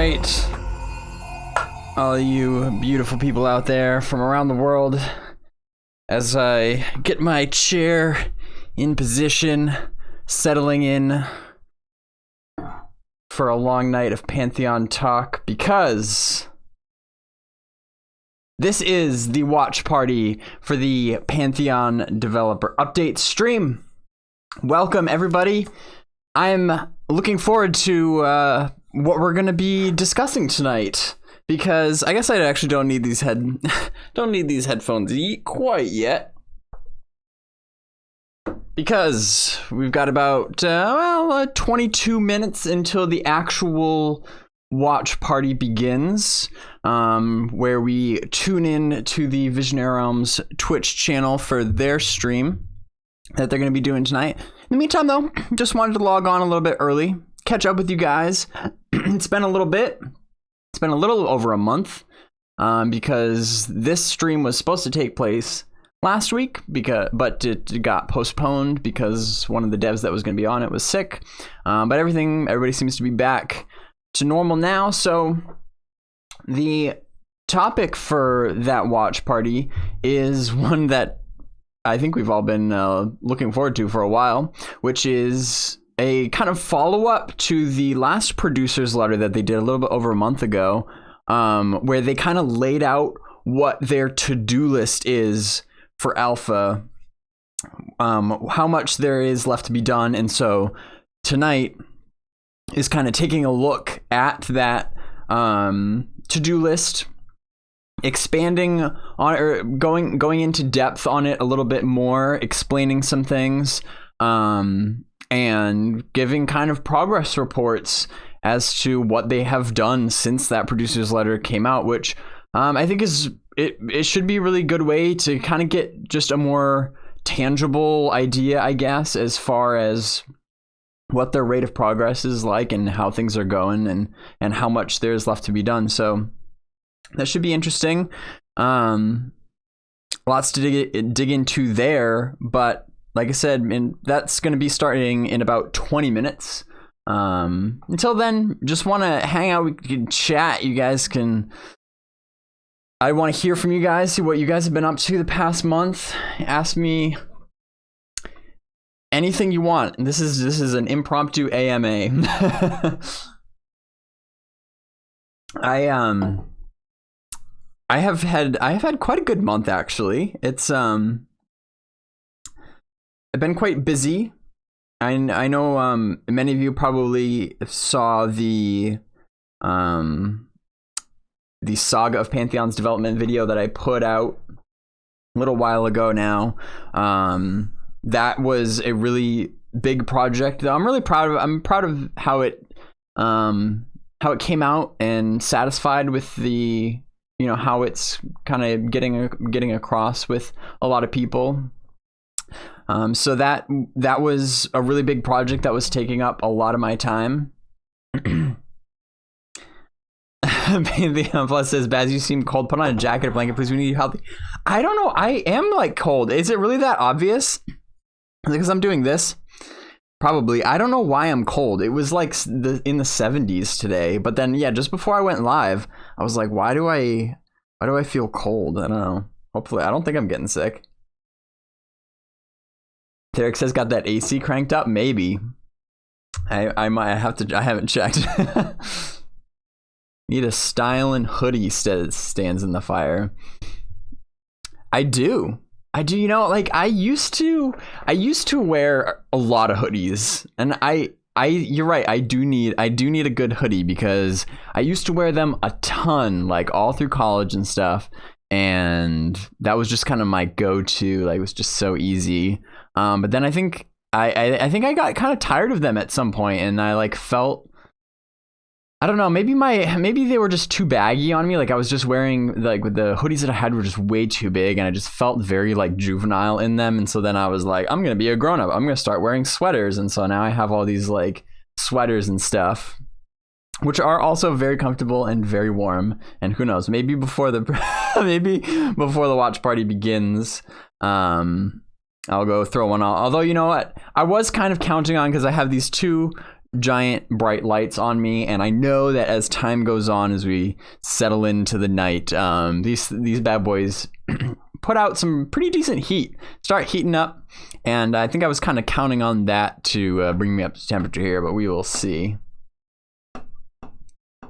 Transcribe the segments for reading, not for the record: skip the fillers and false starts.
right, all you beautiful people out there from around the world, as I get my chair in position, settling in for a long night of Pantheon talk, because this is the watch party for the Pantheon Developer Update stream. Welcome, everybody. I'm looking forward to what we're going to be discussing tonight, because I guess I actually don't need these headphones quite yet, because we've got about 22 minutes until the actual watch party begins, where we tune in to the Visionary Realms Twitch channel for their stream that they're going to be doing tonight. In the meantime, though, just wanted to log on a little bit early, catch up with you guys. It's been a little bit. It's been a little over a month, because this stream was supposed to take place last week, but it got postponed because one of the devs that was going to be on it was sick. But everybody seems to be back to normal now. So the topic for that watch party is one that I think we've all been looking forward to for a while, which is a kind of follow-up to the last producer's letter that they did a little bit over a month ago, where they kind of laid out what their to-do list is for alpha, how much there is left to be done. And so tonight is kind of taking a look at that to-do list, expanding on, or going into depth on it a little bit more, explaining some things, and giving kind of progress reports as to what they have done since that producer's letter came out, which I think it should be a really good way to kind of get just a more tangible idea, I guess, as far as what their rate of progress is like and how things are going, and how much there's left to be done. So that should be interesting. Lots to dig into there, but like I said, that's going to be starting in about 20 minutes. Until then, just want to hang out. We can chat. I want to hear from you guys, see what you guys have been up to the past month. Ask me anything you want. This is an impromptu AMA. I have had quite a good month, actually. It's I've been quite busy. I know many of you probably saw the Saga of Pantheon's development video that I put out a little while ago now. That was a really big project that I'm really proud of. I'm proud of how it came out, and satisfied with the, how it's kind of getting across with a lot of people. So that was a really big project that was taking up a lot of my time. Pantheon Plus says, Baz, you seem cold. Put on a jacket or blanket, please. We need you healthy. I don't know. I am like cold. Is it really that obvious? Because I'm doing this? Probably. I don't know why I'm cold. It was like in the 70s today. But then, yeah, just before I went live, I was like, why do I feel cold? I don't know. Hopefully, I don't think I'm getting sick. Derek says, got that AC cranked up? Maybe. I might have to. I haven't checked. Need a stylin' hoodie stands in the fire. I do. Like I used to wear a lot of hoodies, and you're right. I do need a good hoodie, because I used to wear them a ton, like all through college and stuff. And that was just kind of my go-to. Like, it was just so easy. But then I think I got kind of tired of them at some point, and I like felt, I don't know, maybe they were just too baggy on me. Like, I was just wearing, like, the hoodies that I had were just way too big, and I just felt very like juvenile in them. And so then I was like, I'm gonna be a grown-up. I'm gonna start wearing sweaters. And so now I have all these like sweaters and stuff, which are also very comfortable and very warm. And who knows, maybe before the watch party begins, I'll go throw one on. Although, you know what, I was kind of counting on, because I have these two giant bright lights on me, and I know that as time goes on, as we settle into the night, these bad boys put out some pretty decent heat, start heating up, and I think I was kind of counting on that to bring me up to temperature here, but we will see.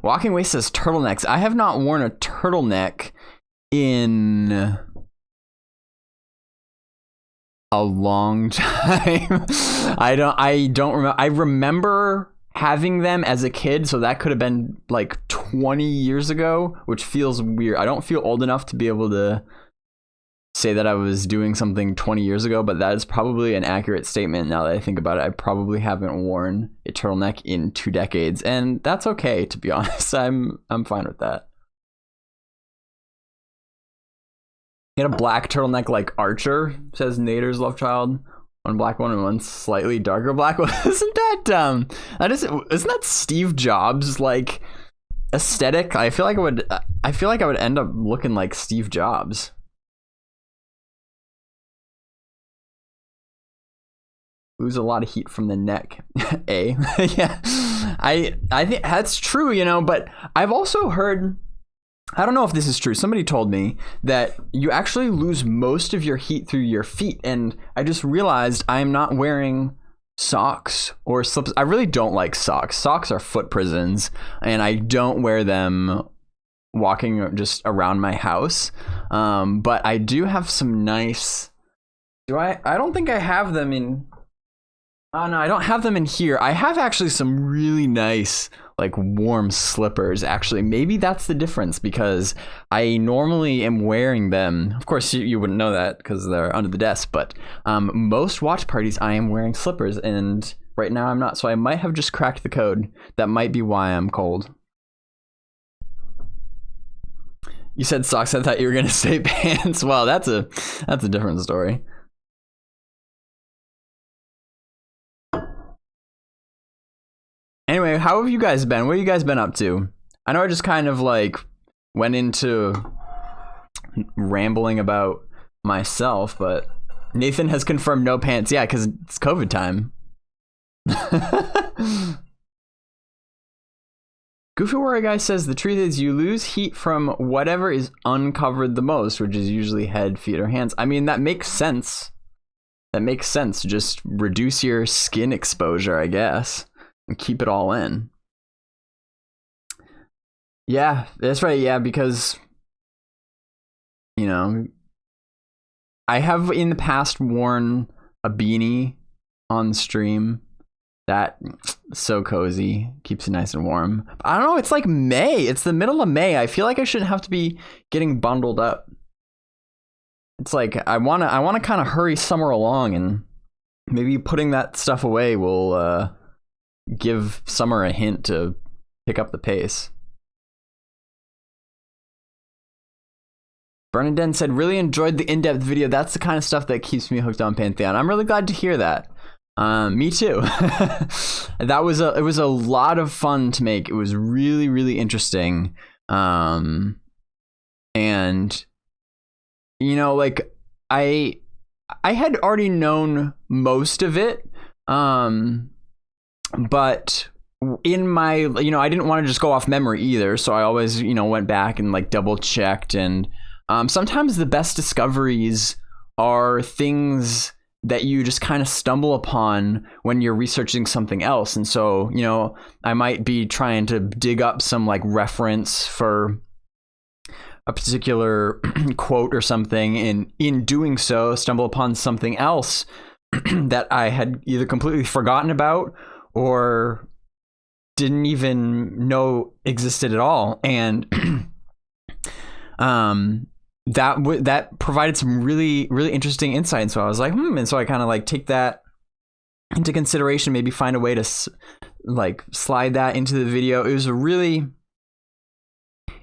Walking Away says turtlenecks. I have not worn a turtleneck in a long time. I don't remember. I remember having them as a kid, so that could have been like 20 years ago, which feels weird. I don't feel old enough to be able to say that I was doing something 20 years ago, but that is probably an accurate statement now that I think about it. I probably haven't worn a turtleneck in 2 decades, and that's okay, to be honest. I'm fine with that. He had a black turtleneck like Archer, says Nader's Love Child. One black one and one slightly darker black one. Isn't that isn't that Steve Jobs like aesthetic? I feel like I would end up looking like Steve Jobs. Lose a lot of heat from the neck. Yeah, I think that's true, you know, but I've also heard, I don't know if this is true, somebody told me that you actually lose most of your heat through your feet, and I just realized I'm not wearing socks or slips. I really don't like socks. Socks are foot prisons, and I don't wear them walking just around my house. But I do have some nice, I don't think I have them in, oh no, I don't have them in here. I have actually some really nice like warm slippers, actually. Maybe that's the difference, because I normally am wearing them. Of course, you wouldn't know that because they're under the desk, but most watch parties I am wearing slippers, and right now I'm not, so I might have just cracked the code. That might be why I'm cold. You said socks, I thought you were gonna say pants. Well, that's a different story. Anyway, how have you guys been? What have you guys been up to? I know I just kind of like went into rambling about myself, but Nathan has confirmed no pants. Yeah, because it's COVID time. Goofy Warrior Guy says the truth is you lose heat from whatever is uncovered the most, which is usually head, feet, or hands. I mean, that makes sense. That makes sense. Just reduce your skin exposure, I guess, and keep it all in. Yeah, that's right. Yeah, because, you know, I have in the past worn a beanie on stream. That so cozy, keeps it nice and warm. I don't know, it's like May. It's the middle of May. I feel like I shouldn't have to be getting bundled up. It's like I wanna kind of hurry summer along, and maybe putting that stuff away will give summer a hint to pick up the pace. Brendyn said, really enjoyed the in-depth video. That's the kind of stuff that keeps me hooked on Pantheon. I'm really glad to hear that. Me too. It was a lot of fun to make. It was really, really interesting. And you know, like I had already known most of it. But in my, you know, I didn't want to just go off memory either. So I always, you know, went back and like double checked, and sometimes the best discoveries are things that you just kind of stumble upon when you're researching something else. And so, you know, I might be trying to dig up some like reference for a particular quote or something, and in doing so stumble upon something else that I had either completely forgotten about or didn't even know existed at all. And that provided some really, really interesting insight. And so I was like, and so I kind of like take that into consideration, maybe find a way to like slide that into the video.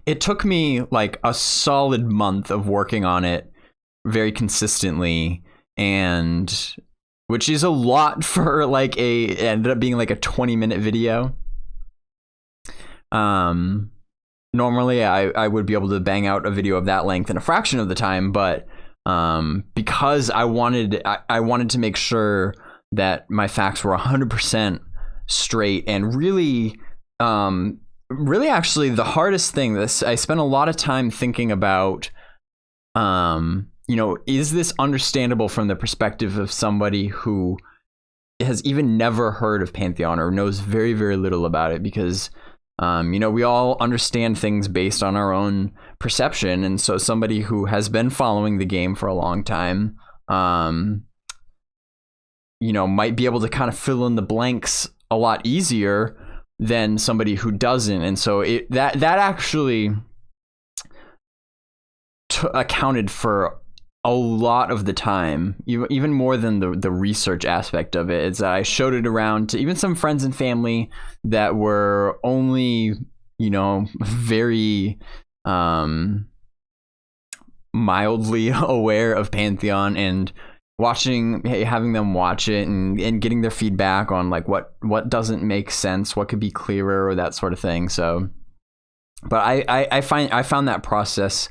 It took me like a solid month of working on it very consistently, and which is a lot for like it ended up being like a 20-minute video. Normally I would be able to bang out a video of that length in a fraction of the time, but because I wanted to make sure that my facts were 100% straight, and really actually the hardest thing, this I spent a lot of time thinking about, is this understandable from the perspective of somebody who has even never heard of Pantheon or knows very, very little about it, because we all understand things based on our own perception. And so somebody who has been following the game for a long time, might be able to kind of fill in the blanks a lot easier than somebody who doesn't. And so that actually accounted for a lot of the time, even more than the research aspect of it. Is I showed it around to even some friends and family that were only, very mildly aware of Pantheon, and having them watch it and getting their feedback on like what doesn't make sense, what could be clearer, or that sort of thing. So, but I found that process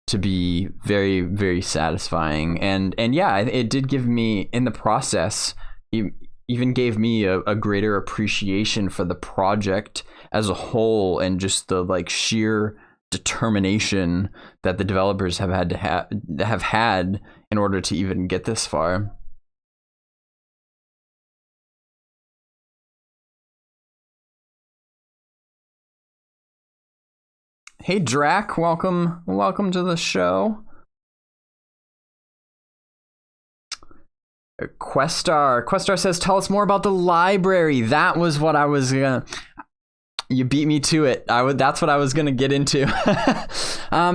to be very, very satisfying, and yeah, it did give me, in the process, even gave me a greater appreciation for the project as a whole, and just the like sheer determination that the developers have had in order to even get this far. Hey Drac, welcome to the show. Questar says, tell us more about the library. That was what I was gonna, you beat me to it. That's what I was gonna get into.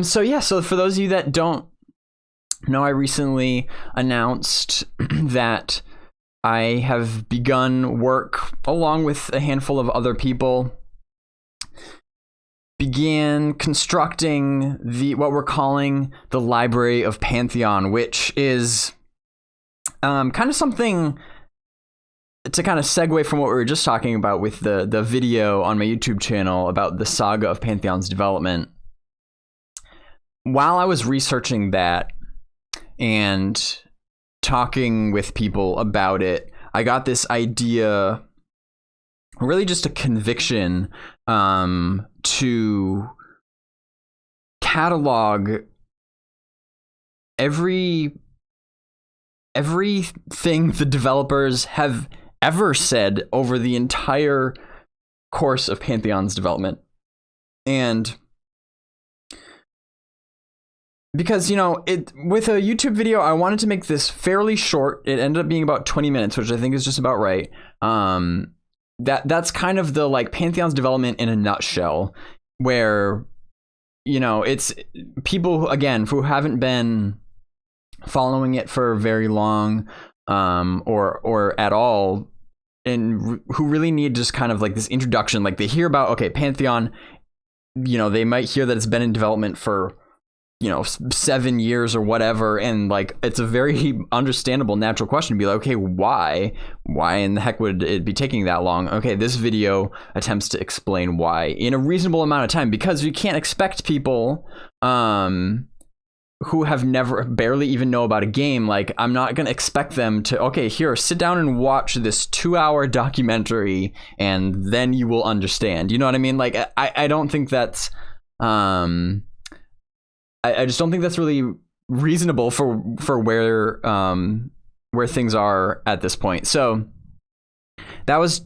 So for those of you that don't know, I recently announced that I have begun work, along with a handful of other people, began constructing what we're calling the Library of Pantheon, which is kind of something to kind of segue from what we were just talking about with the video on my YouTube channel about the saga of Pantheon's development. While I was researching that and talking with people about it, I got this idea, really just a conviction, to catalog everything the developers have ever said over the entire course of Pantheon's development. And because, with a YouTube video, I wanted to make this fairly short. It ended up being about 20 minutes, which I think is just about right. That's kind of the like Pantheon's development in a nutshell, where, it's people, again, who haven't been following it for very long, or at all, and who really need just kind of like this introduction. Like they hear about, okay, Pantheon, they might hear that it's been in development for 7 years or whatever, and like it's a very understandable, natural question to be like, okay, why in the heck would it be taking that long? Okay, this video attempts to explain why in a reasonable amount of time, because you can't expect people who have barely even know about a game, like I'm not gonna expect them to, okay, here, sit down and watch this 2-hour documentary and then you will understand, you know what I mean? Like I don't think that's I just don't think that's really reasonable for where things are at this point. So that was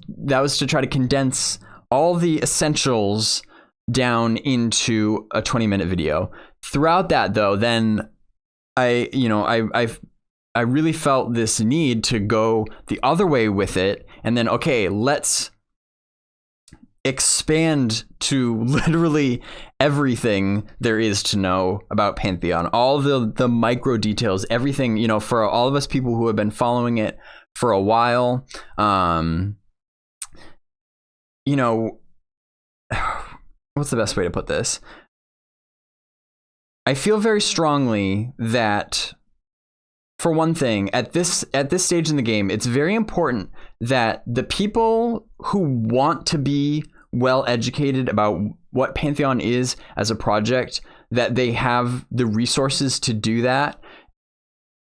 to try to condense all the essentials down into a 20-minute video. Throughout that, though, then I really felt this need to go the other way with it, and then, okay, let's expand to literally everything there is to know about Pantheon, all the micro details, everything, for all of us people who have been following it for a while. What's the best way to put this? I feel very strongly that, for one thing, at this stage in the game, it's very important that the people who want to be well educated about what Pantheon is as a project, that they have the resources to do that,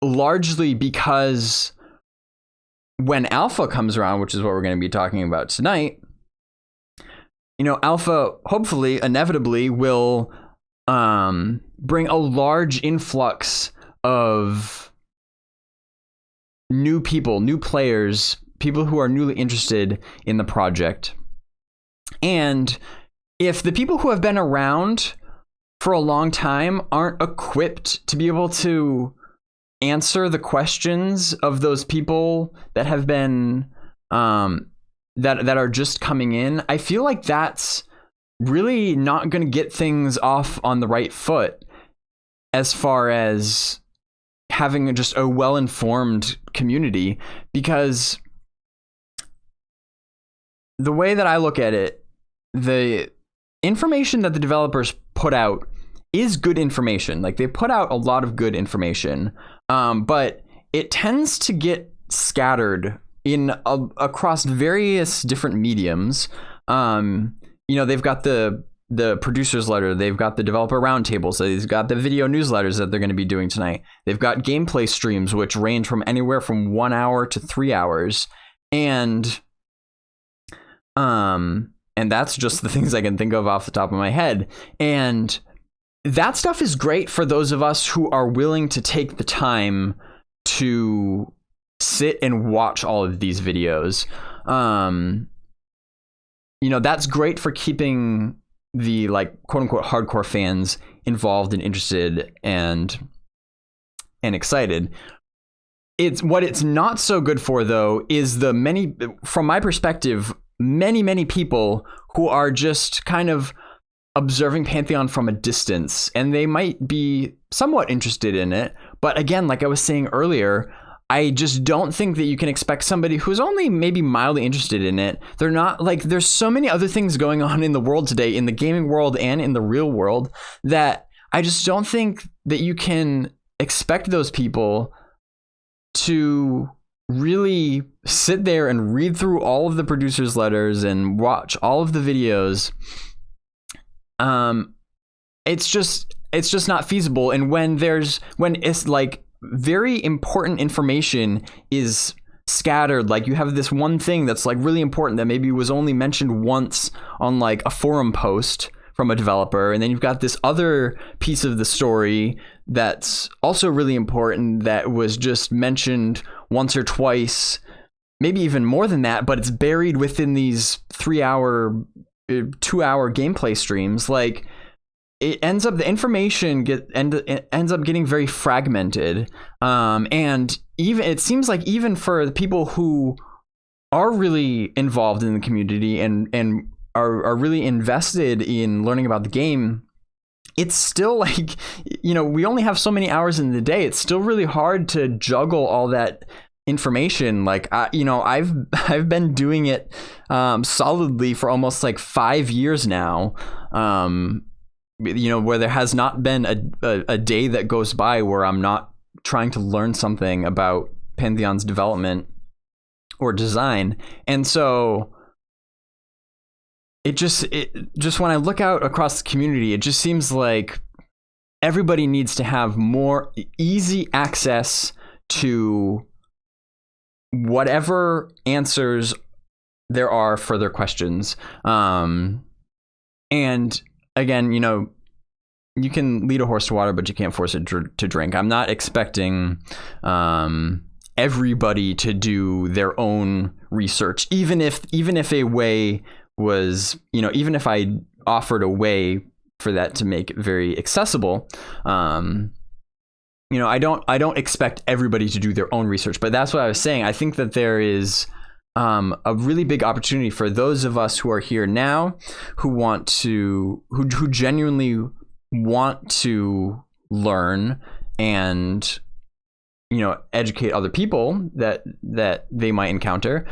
largely because when alpha comes around, which is what we're going to be talking about tonight, alpha hopefully inevitably will bring a large influx of new people, new players, people who are newly interested in the project. And if the people who have been around for a long time aren't equipped to be able to answer the questions of those people that have been that are just coming in, I feel like that's really not going to get things off on the right foot as far as having just a well-informed community. Because the way that I look at it, the information that the developers put out is good information. Like, they put out a lot of good information, but it tends to get scattered across various different mediums. They've got the producer's letter, they've got the developer roundtables, so they've got the video newsletters that they're going to be doing tonight. They've got gameplay streams, which range from anywhere from 1 hour to 3 hours, and that's just the things I can think of off the top of my head. And that stuff is great for those of us who are willing to take the time to sit and watch all of these videos. That's great for keeping the, like, quote unquote hardcore fans involved and interested and excited. What it's not so good for, though, is from my perspective, many people who are just kind of observing Pantheon from a distance, and they might be somewhat interested in it. But again, like I was saying earlier, I just don't think that you can expect somebody who's only maybe mildly interested in it. They're not, like, there's so many other things going on in the world today, in the gaming world and in the real world, that I just don't think that you can expect those people to really sit there and read through all of the producers' letters and watch all of the videos. It's just not feasible. And when it's like very important information is scattered, like you have this one thing that's like really important that maybe was only mentioned once on like a forum post from a developer, and then you've got this other piece of the story that's also really important that was just mentioned once or twice, maybe even more than that, but it's buried within these 2-hour gameplay streams. Like, the information ends up getting very fragmented, and even it seems like even for the people who are really involved in the community and are really invested in learning about the game, it's still like, we only have so many hours in the day. It's still really hard to juggle all that information. Like, I've been doing it solidly for almost like 5 years now, where there has not been a day that goes by where I'm not trying to learn something about Pantheon's development or design. And so it just when I look out across the community, it just seems like everybody needs to have more easy access to whatever answers there are for their questions. And again, you can lead a horse to water, but you can't force it to drink. I'm not expecting everybody to do their own research, even if a way was, even if I offered a way for that to make it very accessible. I don't expect everybody to do their own research, but that's what I was saying. I think that there is a really big opportunity for those of us who are here now, who genuinely want to learn and educate other people that they might encounter.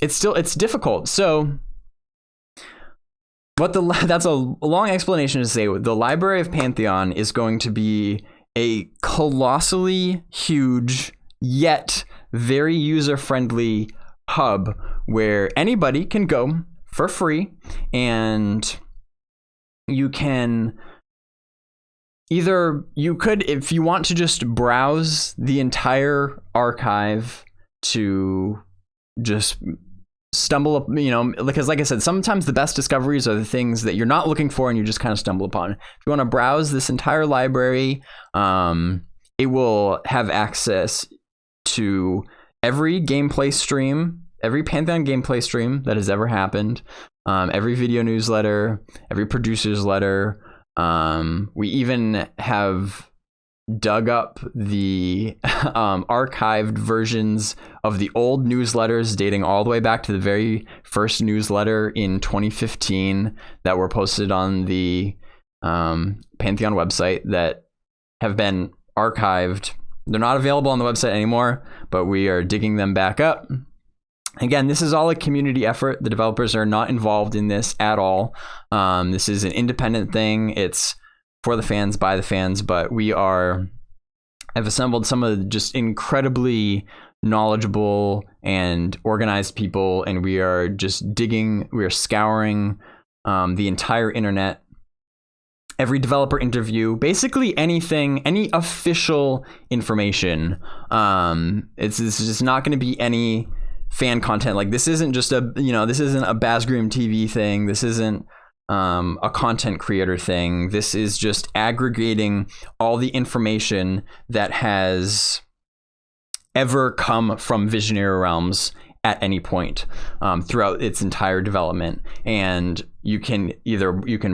It's difficult. So that's a long explanation to say the Library of Pantheon is going to be a colossally huge yet very user-friendly hub where anybody can go for free, and you can if you want to just browse the entire archive to just stumble up, because like I said, sometimes the best discoveries are the things that you're not looking for and you just kind of stumble upon. If you want to browse this entire library, it will have access to every gameplay stream, every Pantheon gameplay stream that has ever happened, every video newsletter, every producer's letter. We even have dug up the archived versions of the old newsletters dating all the way back to the very first newsletter in 2015 that were posted on the Pantheon website that have been archived. They're not available on the website anymore, but we are digging them back up. Again, this is all a community effort. The developers are not involved in this at all. This is an independent thing. It's for the fans, by the fans, but I've assembled some of the just incredibly knowledgeable and organized people, and we are just digging, we are scouring the entire internet, every developer interview, basically anything, any official information. It's just not going to be any fan content. Like, this isn't just this isn't a BazgrimTV thing. This isn't a content creator thing. This is just aggregating all the information that has ever come from Visionary Realms at any point throughout its entire development. And you can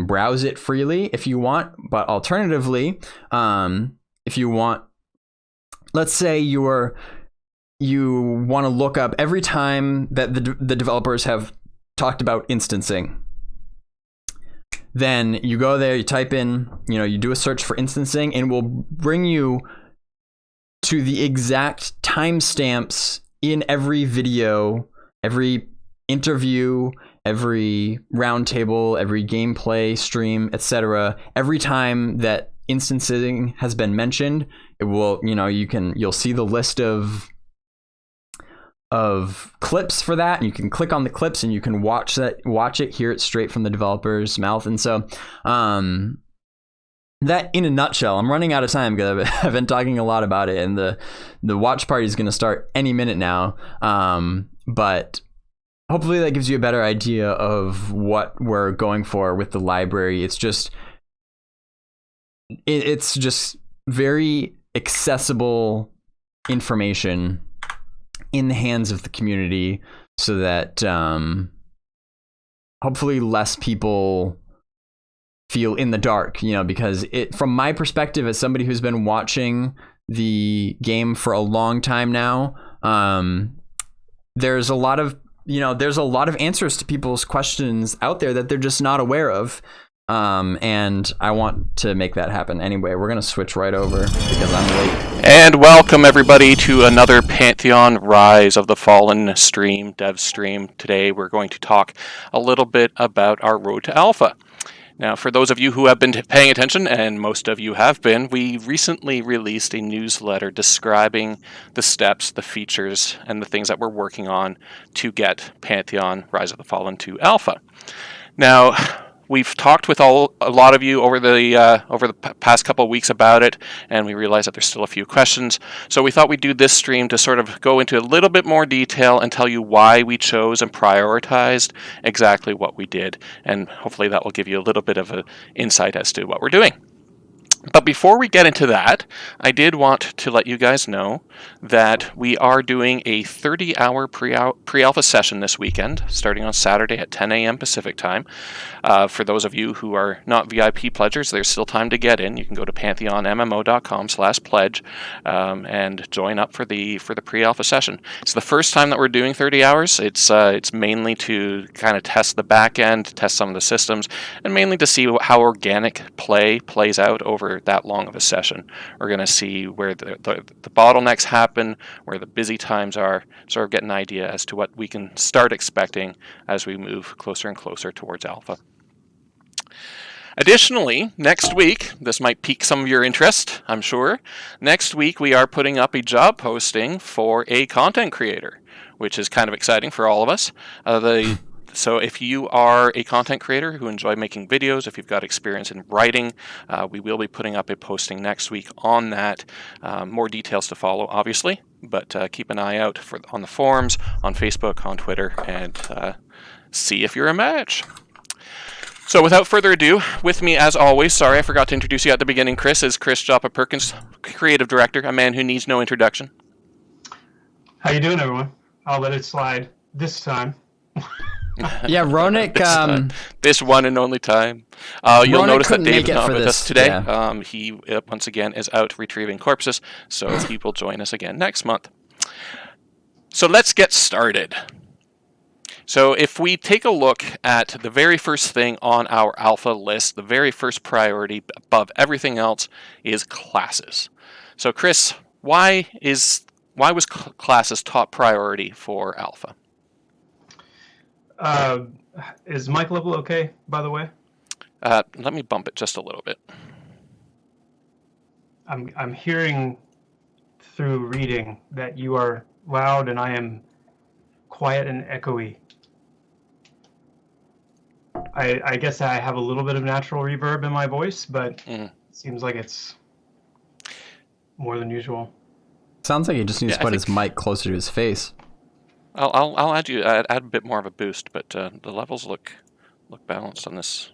browse it freely if you want, but alternatively, if you want, let's say you want to look up every time that the developers have talked about instancing, then you go there, you type in, you do a search for instancing, and it will bring you to the exact timestamps in every video, every interview, every roundtable, every gameplay stream, etc. Every time that instancing has been mentioned, it will, you'll see the list of clips for that, and you can click on the clips and you can watch it, hear it straight from the developer's mouth. And so that, in a nutshell, I'm running out of time because I've been talking a lot about it, and the watch party is going to start any minute now, but hopefully that gives you a better idea of what we're going for with the library. It's just very accessible information in the hands of the community, so that hopefully less people feel in the dark, because from my perspective as somebody who's been watching the game for a long time now, there's a lot of answers to people's questions out there that they're just not aware of. And I want to make that happen. Anyway, we're going to switch right over because I'm late. And welcome everybody to another Pantheon Rise of the Fallen stream, dev stream. Today we're going to talk a little bit about our road to alpha. Now, for those of you who have been paying attention, and most of you have been, we recently released a newsletter describing the steps, the features, and the things that we're working on to get Pantheon Rise of the Fallen to alpha. Now, we've talked with a lot of you over the past couple of weeks about it, and we realized that there's still a few questions. So we thought we'd do this stream to sort of go into a little bit more detail and tell you why we chose and prioritized exactly what we did. And hopefully that will give you a little bit of an insight as to what we're doing. But before we get into that, I did want to let you guys know that we are doing a 30-hour pre-alpha session this weekend, starting on Saturday at 10 a.m. Pacific time. For those of you who are not VIP pledgers, there's still time to get in. You can go to pantheonmmo.com/pledge and join up for the pre-alpha session. It's the first time that we're doing 30 hours. It's mainly to kind of test the back end, test some of the systems, and mainly to see how organic play plays out over that long of a session. We're going to see where the bottlenecks happen, where the busy times are, sort of get an idea as to what we can start expecting as we move closer and closer towards alpha. Additionally, next week, this might pique some of your interest, I'm sure. Next week, we are putting up a job posting for a content creator, which is kind of exciting for all of us. The So if you are a content creator who enjoy making videos, if you've got experience in writing, we will be putting up a posting next week on that. More details to follow, obviously, but keep an eye out on the forums, on Facebook, on Twitter, and see if you're a match. So without further ado, with me as always, sorry I forgot to introduce you at the beginning, Chris, is Chris Joppa-Perkins, creative director, a man who needs no introduction. How you doing, everyone? I'll let it slide this time. Yeah, Ronick. This one and only time. You'll notice that David's not with us today. Yeah. He, once again, is out retrieving corpses, so he will join us again next month. So let's get started. So if we take a look at the very first thing on our alpha list, the very first priority above everything else is classes. So Chris, why was classes top priority for alpha? Is mic level okay, by the way? Let me bump it just a little bit. I'm hearing through reading that you are loud and I am quiet and echoey. I guess I have a little bit of natural reverb in my voice, but it seems like it's more than usual. Sounds like he just needs to put his mic closer to his face. I'll add a bit more of a boost, but the levels look balanced on this.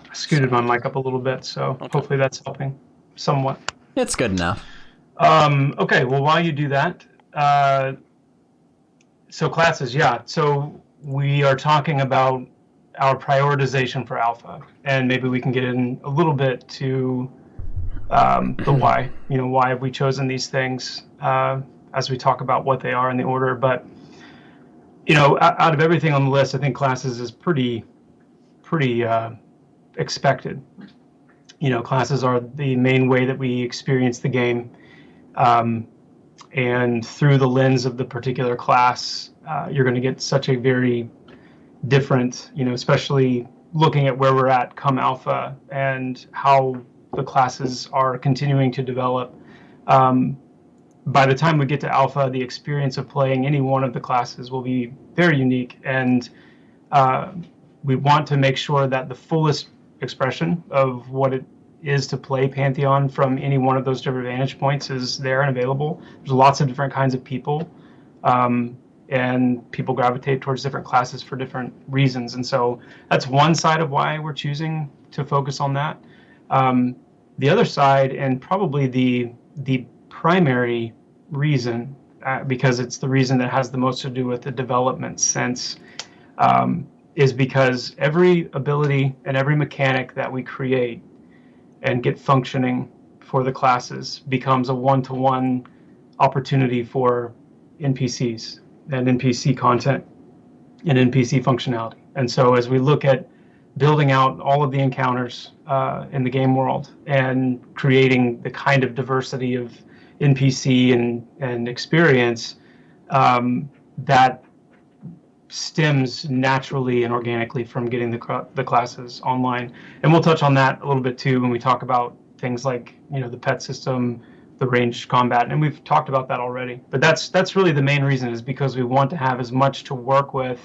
I scooted my mic up a little bit, so hopefully that's helping somewhat. It's good enough. Okay, well, while you do that, so classes, yeah. So we are talking about our prioritization for alpha, and maybe we can get in a little bit to the why. Why have we chosen these things as we talk about what they are in the order. But out of everything on the list, I think classes is pretty expected. Classes are the main way that we experience the game, and through the lens of the particular class, you're going to get such a very different, especially looking at where we're at come alpha and how the classes are continuing to develop. By the time we get to alpha, the experience of playing any one of the classes will be very unique, and we want to make sure that the fullest expression of what it is to play Pantheon from any one of those different vantage points is there and available. There's lots of different kinds of people, and people gravitate towards different classes for different reasons, and so that's one side of why we're choosing to focus on that. The other side, and probably the primary reason, because it's the reason that has the most to do with the development sense, is because every ability and every mechanic that we create and get functioning for the classes becomes a one-to-one opportunity for NPCs and NPC content and NPC functionality. And so as we look at building out all of the encounters in the game world and creating the kind of diversity of NPC and experience that stems naturally and organically from getting the classes online. And we'll touch on that a little bit too when we talk about things like the pet system, the ranged combat, and we've talked about that already. But that's really the main reason, is because we want to have as much to work with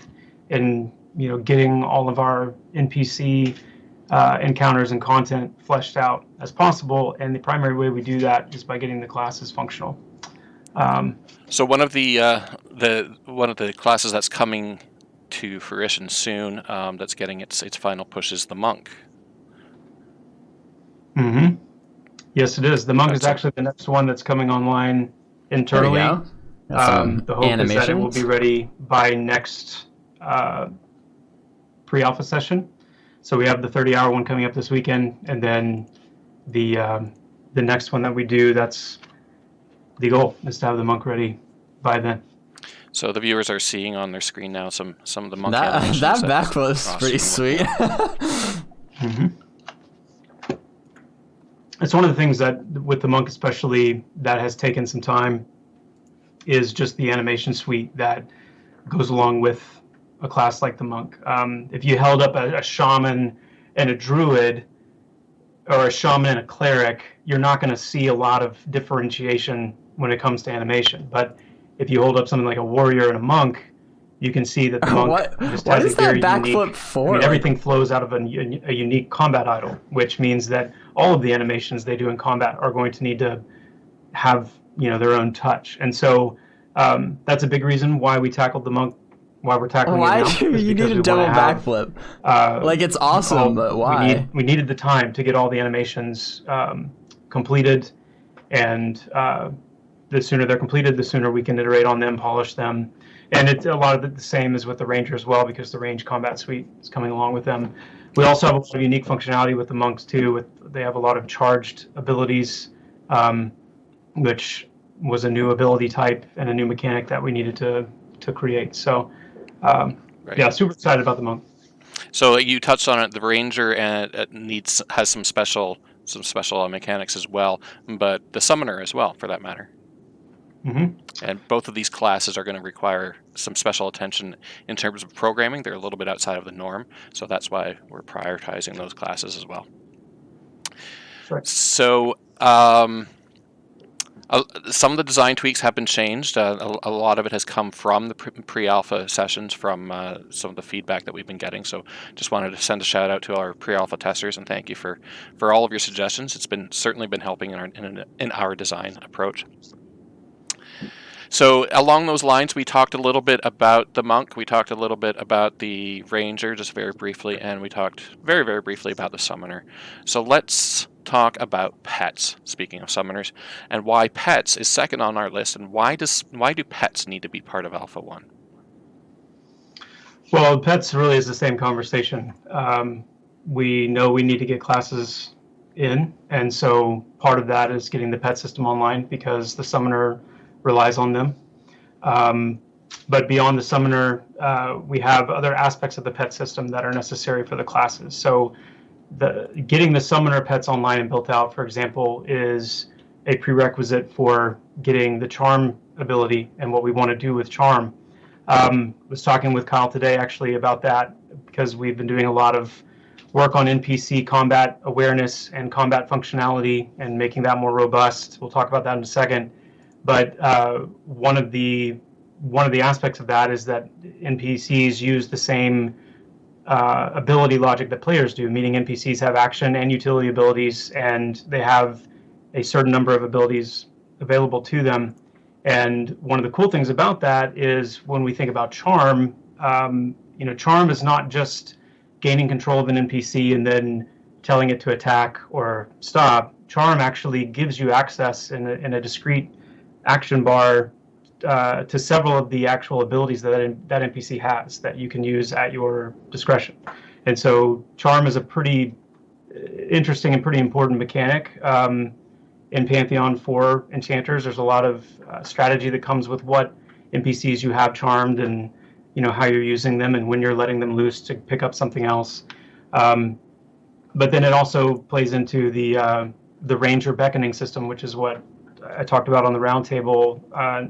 in getting all of our NPC encounters and content fleshed out as possible, and the primary way we do that is by getting the classes functional. So one of the classes that's coming to fruition soon, that's getting its final push, is the monk. Mm-hmm. Yes, it is. The monk is actually the next one that's coming online internally. The hope is that it will be ready by next pre-alpha session. So we have the 30-hour one coming up this weekend, and then the next one that we do, that's the goal, is to have the monk ready by then. So the viewers are seeing on their screen now some of the monk that back was pretty sweet. Mm-hmm. It's one of the things that, with the monk especially, that has taken some time, is just the animation suite that goes along with a class like the monk. If you held up a shaman and a druid, or a shaman and a cleric, you're not going to see a lot of differentiation when it comes to animation. But if you hold up something like a warrior and a monk, you can see that the monk just what has is a very that backflip unique. for? Everything flows out of a unique combat idol, which means that all of the animations they do in combat are going to need to have their own touch. And so that's a big reason why we tackled the monk. Why we're tackling it now? Why do you need a double backflip? Like, it's awesome, but why? We needed the time to get all the animations completed, and the sooner they're completed, the sooner we can iterate on them, polish them. And it's a lot of it the same as with the Ranger as well, because the range combat suite is coming along with them. We also have a lot of unique functionality with the monks too. They have a lot of charged abilities, which was a new ability type and a new mechanic that we needed to create. So, yeah, super excited about the monk. So you touched on it. The Ranger has some special mechanics as well, but the Summoner as well, for that matter. Mm-hmm. And both of these classes are going to require some special attention in terms of programming. They're a little bit outside of the norm, so that's why we're prioritizing those classes as well. Right. So some of the design tweaks have been changed. A lot of it has come from the pre-alpha sessions, from some of the feedback that we've been getting. So just wanted to send a shout out to our pre-alpha testers and thank you for all of your suggestions. It's certainly been helping in our design approach. So along those lines, we talked a little bit about the monk, we talked a little bit about the ranger, just very briefly, and we talked very, very briefly about the summoner. So let's talk about pets, speaking of summoners, and why pets is second on our list, and why do pets need to be part of Alpha 1? Well, pets really is the same conversation. We know we need to get classes in, and so part of that is getting the pet system online, because the summoner relies on them. But beyond the summoner, we have other aspects of the pet system that are necessary for the classes. So getting the summoner pets online and built out, for example, is a prerequisite for getting the charm ability and what we want to do with charm. Was talking with Kyle today actually about that, because we've been doing a lot of work on NPC combat awareness and combat functionality and making that more robust. We'll talk about that in a second. But one of the aspects of that is that NPCs use the same ability logic that players do, meaning NPCs have action and utility abilities, and they have a certain number of abilities available to them. And one of the cool things about that is when we think about charm, charm is not just gaining control of an NPC and then telling it to attack or stop. Charm actually gives you access in a discrete action bar to several of the actual abilities that NPC has that you can use at your discretion. And so charm is a pretty interesting and pretty important mechanic in Pantheon for enchanters. There's a lot of strategy that comes with what NPCs you have charmed, and how you're using them and when you're letting them loose to pick up something else. But then it also plays into the Ranger beckoning system, which is what I talked about on the roundtable.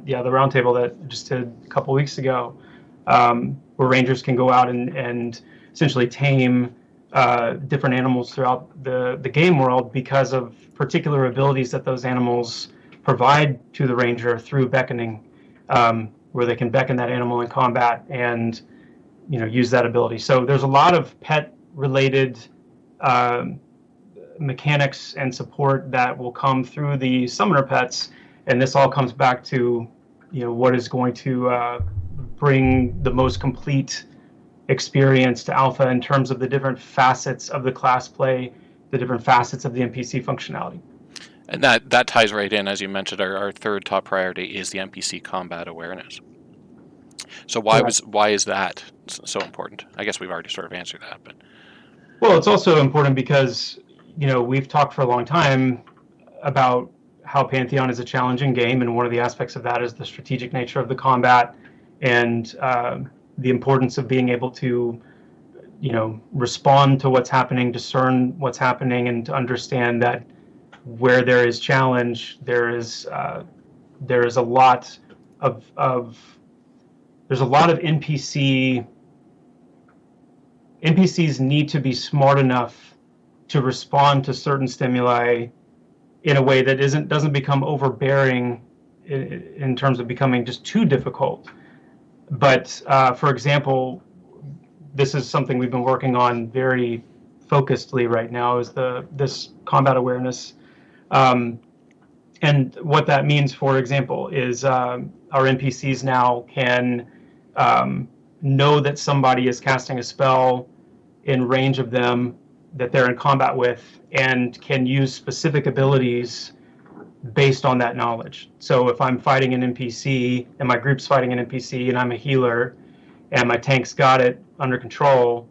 The roundtable that just did a couple weeks ago, where Rangers can go out and essentially tame different animals throughout the game world because of particular abilities that those animals provide to the Ranger through beckoning, where they can beckon that animal in combat and use that ability. So there's a lot of pet-related mechanics and support that will come through the summoner pets, and this all comes back to what is going to bring the most complete experience to alpha in terms of the different facets of the class play, the different facets of the NPC functionality. And that ties right in, as you mentioned, our third top priority is the NPC combat awareness. So why is that so important? I guess we've already sort of answered that, but well, it's also important because we've talked for a long time about how Pantheon is a challenging game, and one of the aspects of that is the strategic nature of the combat and the importance of being able to respond to what's happening, discern what's happening, and to understand that where there is challenge, there is a lot of NPCs need to be smart enough to respond to certain stimuli in a way that doesn't become overbearing in terms of becoming just too difficult. But for example, this is something we've been working on very focusedly right now, is this combat awareness. And what that means, for example, is our NPCs now can know that somebody is casting a spell in range of them that they're in combat with, and can use specific abilities based on that knowledge. So if I'm fighting an NPC and my group's fighting an NPC and I'm a healer and my tank's got it under control,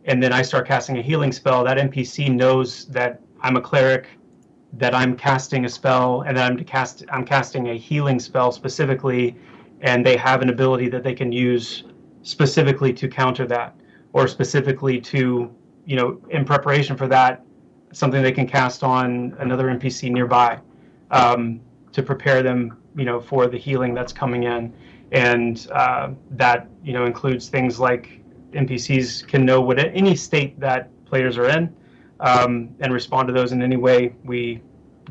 and then I start casting a healing spell, that NPC knows that I'm a cleric, that I'm casting a spell, and that I'm casting a healing spell specifically, and they have an ability that they can use specifically to counter that, or specifically to, in preparation for that, something they can cast on another NPC nearby, to prepare them, for the healing that's coming in. And that, includes things like NPCs can know what any state that players are in, and respond to those in any way we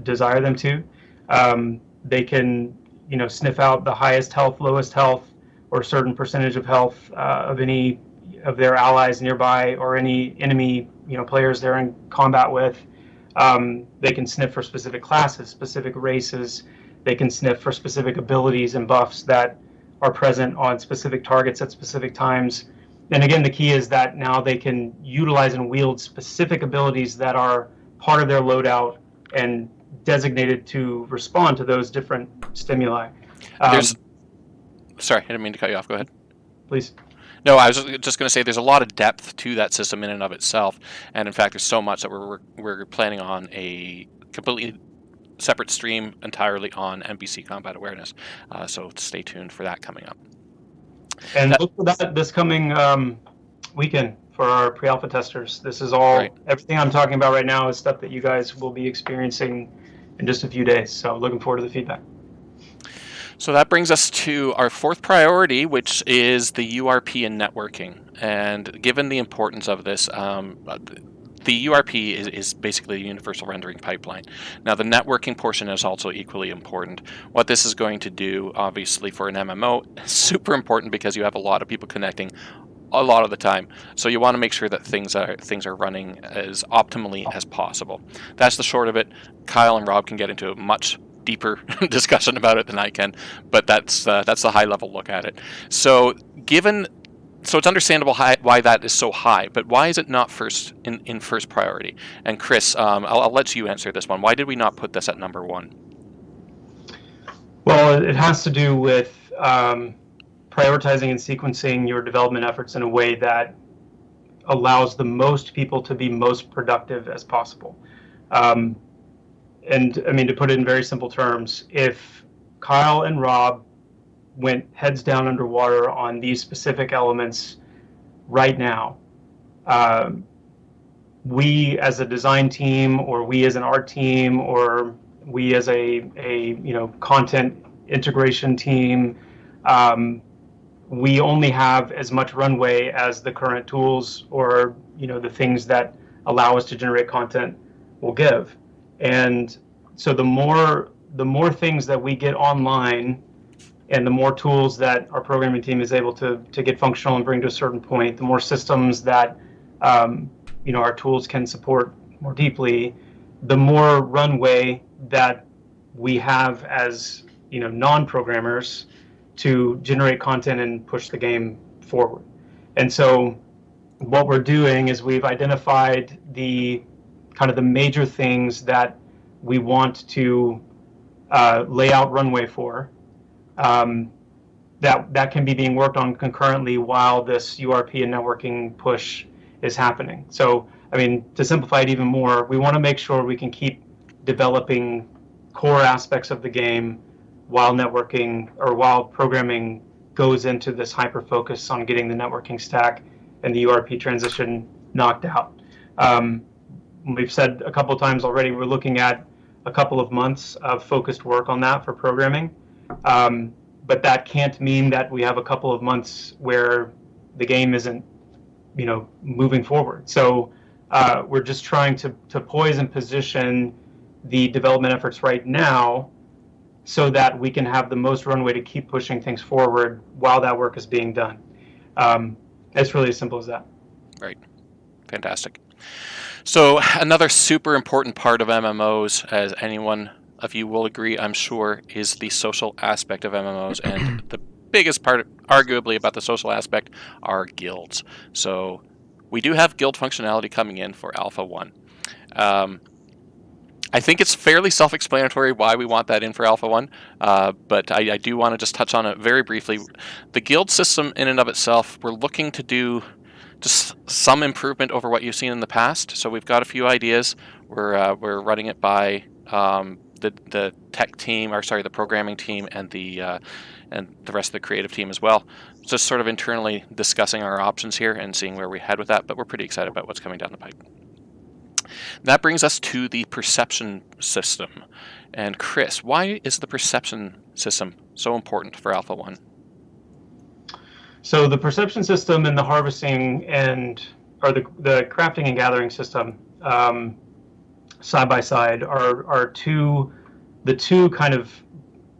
desire them to. They can, sniff out the highest health, lowest health, or a certain percentage of health of any of their allies nearby, or any enemy, players they're in combat with. They can sniff for specific classes, specific races. They can sniff for specific abilities and buffs that are present on specific targets at specific times. And again, the key is that now they can utilize and wield specific abilities that are part of their loadout and designated to respond to those different stimuli. Sorry, I didn't mean to cut you off. Go ahead. Please. No, I was just going to say there's a lot of depth to that system in and of itself, and in fact, there's so much that we're planning on a completely separate stream entirely on NPC combat awareness. So stay tuned for that coming up. And look for that this coming weekend for our pre-alpha testers. This is all, right. Everything I'm talking about right now is stuff that you guys will be experiencing in just a few days. So looking forward to the feedback. So that brings us to our fourth priority, which is the URP and networking. And given the importance of this, the URP is basically a universal rendering pipeline. Now, the networking portion is also equally important. What this is going to do, obviously, for an MMO, is super important because you have a lot of people connecting a lot of the time. So you want to make sure that things are running as optimally as possible. That's the short of it. Kyle and Rob can get into a much deeper discussion about it than I can, but that's the high level look at it. So it's understandable why that is so high, but why is it not in first priority? And Chris, I'll let you answer this one. Why did we not put this at number one? Well, it has to do with prioritizing and sequencing your development efforts in a way that allows the most people to be most productive as possible. And I mean, to put it in very simple terms, if Kyle and Rob went heads down underwater on these specific elements right now, we as a design team, or we as an art team, or we as a content integration team, we only have as much runway as the current tools or the things that allow us to generate content will give. And so the more things that we get online, and the more tools that our programming team is able to get functional and bring to a certain point, the more systems that our tools can support more deeply, the more runway that we have as non-programmers to generate content and push the game forward. And so what we're doing is we've identified the major things that we want to lay out runway for, that can be being worked on concurrently while this URP and networking push is happening. So, I mean, to simplify it even more, we want to make sure we can keep developing core aspects of the game while networking, or while programming goes into this hyper focus on getting the networking stack and the URP transition knocked out. We've said a couple of times already, we're looking at a couple of months of focused work on that for programming. But that can't mean that we have a couple of months where the game isn't, moving forward. So we're just trying to poise and position the development efforts right now so that we can have the most runway to keep pushing things forward while that work is being done. It's really as simple as that. Right. Fantastic. So another super important part of MMOs, as anyone of you will agree, I'm sure, is the social aspect of MMOs. And the biggest part, arguably, about the social aspect are guilds. So we do have guild functionality coming in for Alpha 1. I think it's fairly self-explanatory why we want that in for Alpha 1, but I do want to just touch on it very briefly. The guild system in and of itself, we're looking to do just some improvement over what you've seen in the past. So we've got a few ideas. We're running it by the tech team, or sorry, the programming team, and the rest of the creative team as well. Just sort of internally discussing our options here and seeing where we head with that. But we're pretty excited about what's coming down the pipe. That brings us to the perception system. And Chris, why is the perception system so important for Alpha 1? So the perception system and the harvesting or the crafting and gathering system side by side are the two kind of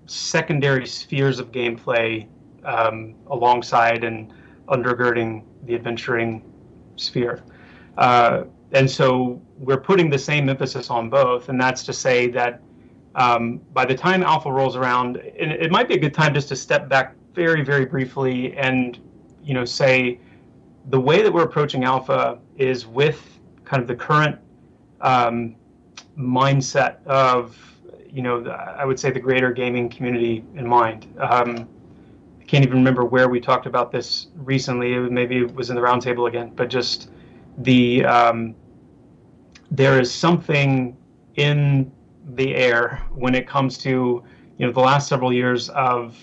secondary spheres of gameplay alongside and undergirding the adventuring sphere. And so we're putting the same emphasis on both, and that's to say that by the time Alpha rolls around, and it might be a good time just to step back very, very briefly and say the way that we're approaching Alpha is with kind of the current mindset of I would say the greater gaming community in mind. I can't even remember where we talked about this recently. Maybe it was in the roundtable again, but just there is something in the air when it comes to the last several years of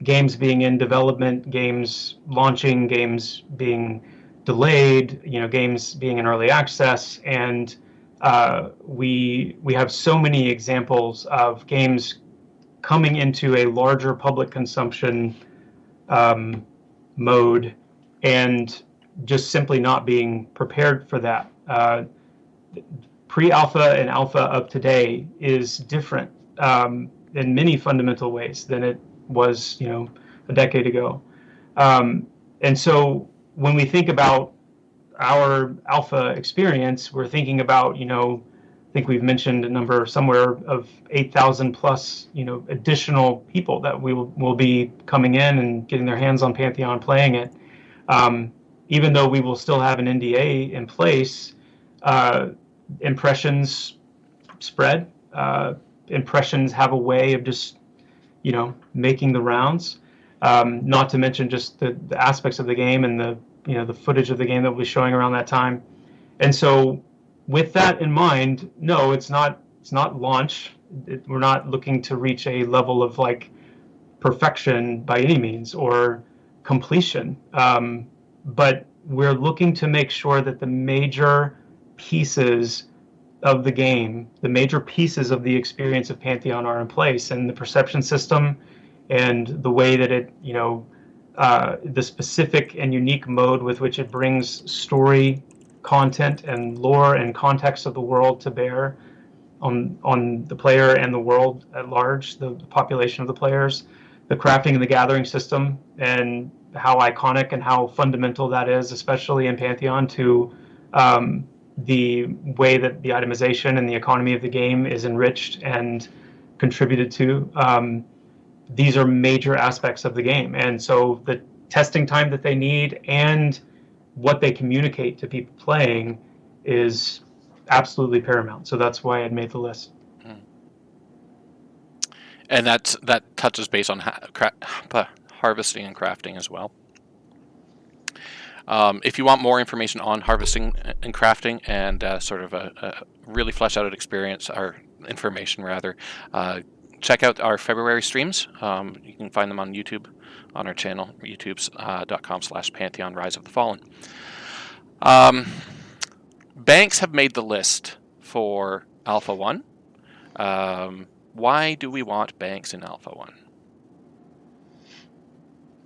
games being in development, games launching, games being delayed, games being in early access, and we have so many examples of games coming into a larger public consumption mode and just simply not being prepared for that. Pre-alpha and alpha of today is different in many fundamental ways than it was, a decade ago. And so when we think about our alpha experience, we're thinking about, I think we've mentioned a number somewhere of 8,000 plus, additional people that will be coming in and getting their hands on Pantheon, playing it. Even though we will still have an NDA in place, impressions spread. Impressions have a way of just, making the rounds. Not to mention just the aspects of the game and the footage of the game that we'll be showing around that time. And so with that in mind, no, it's not launch. We're not looking to reach a level of perfection by any means or completion. But we're looking to make sure that the major pieces of the game, the major pieces of the experience of Pantheon are in place, and the perception system and the way that it, the specific and unique mode with which it brings story, content, and lore and context of the world to bear on the player and the world at large, the population of the players, the crafting and the gathering system, and how iconic and how fundamental that is, especially in Pantheon, to the way that the itemization and the economy of the game is enriched and contributed to. These are major aspects of the game. And so the testing time that they need and what they communicate to people playing is absolutely paramount. So that's why I made the list. And that touches base on harvesting and crafting as well. If you want more information on harvesting and crafting and sort of a really fleshed out experience, or information rather, check out our February streams. You can find them on YouTube, on our channel, youtube.com/Pantheon Rise of the Fallen. Banks have made the list for Alpha 1. Why do we want banks in Alpha 1?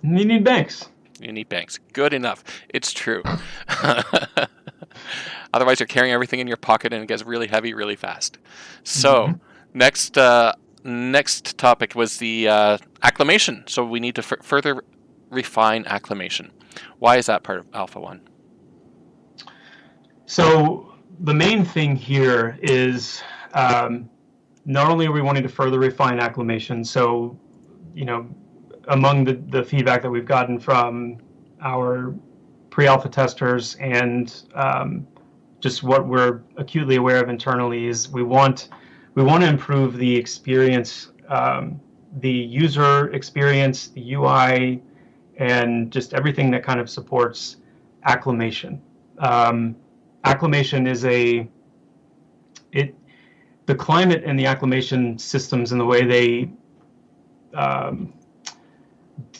You need banks. You need banks. Good enough. It's true. Otherwise, you're carrying everything in your pocket and it gets really heavy really fast. So, next next topic was the acclimation. So we need to further refine acclimation. Why is that part of Alpha 1? So the main thing here is not only are we wanting to further refine acclimation, so, among the feedback that we've gotten from our pre-alpha testers and just what we're acutely aware of internally is we want to improve the experience, the user experience, the UI, and just everything that kind of supports acclimation. Acclimation is the climate and the acclimation systems and the way they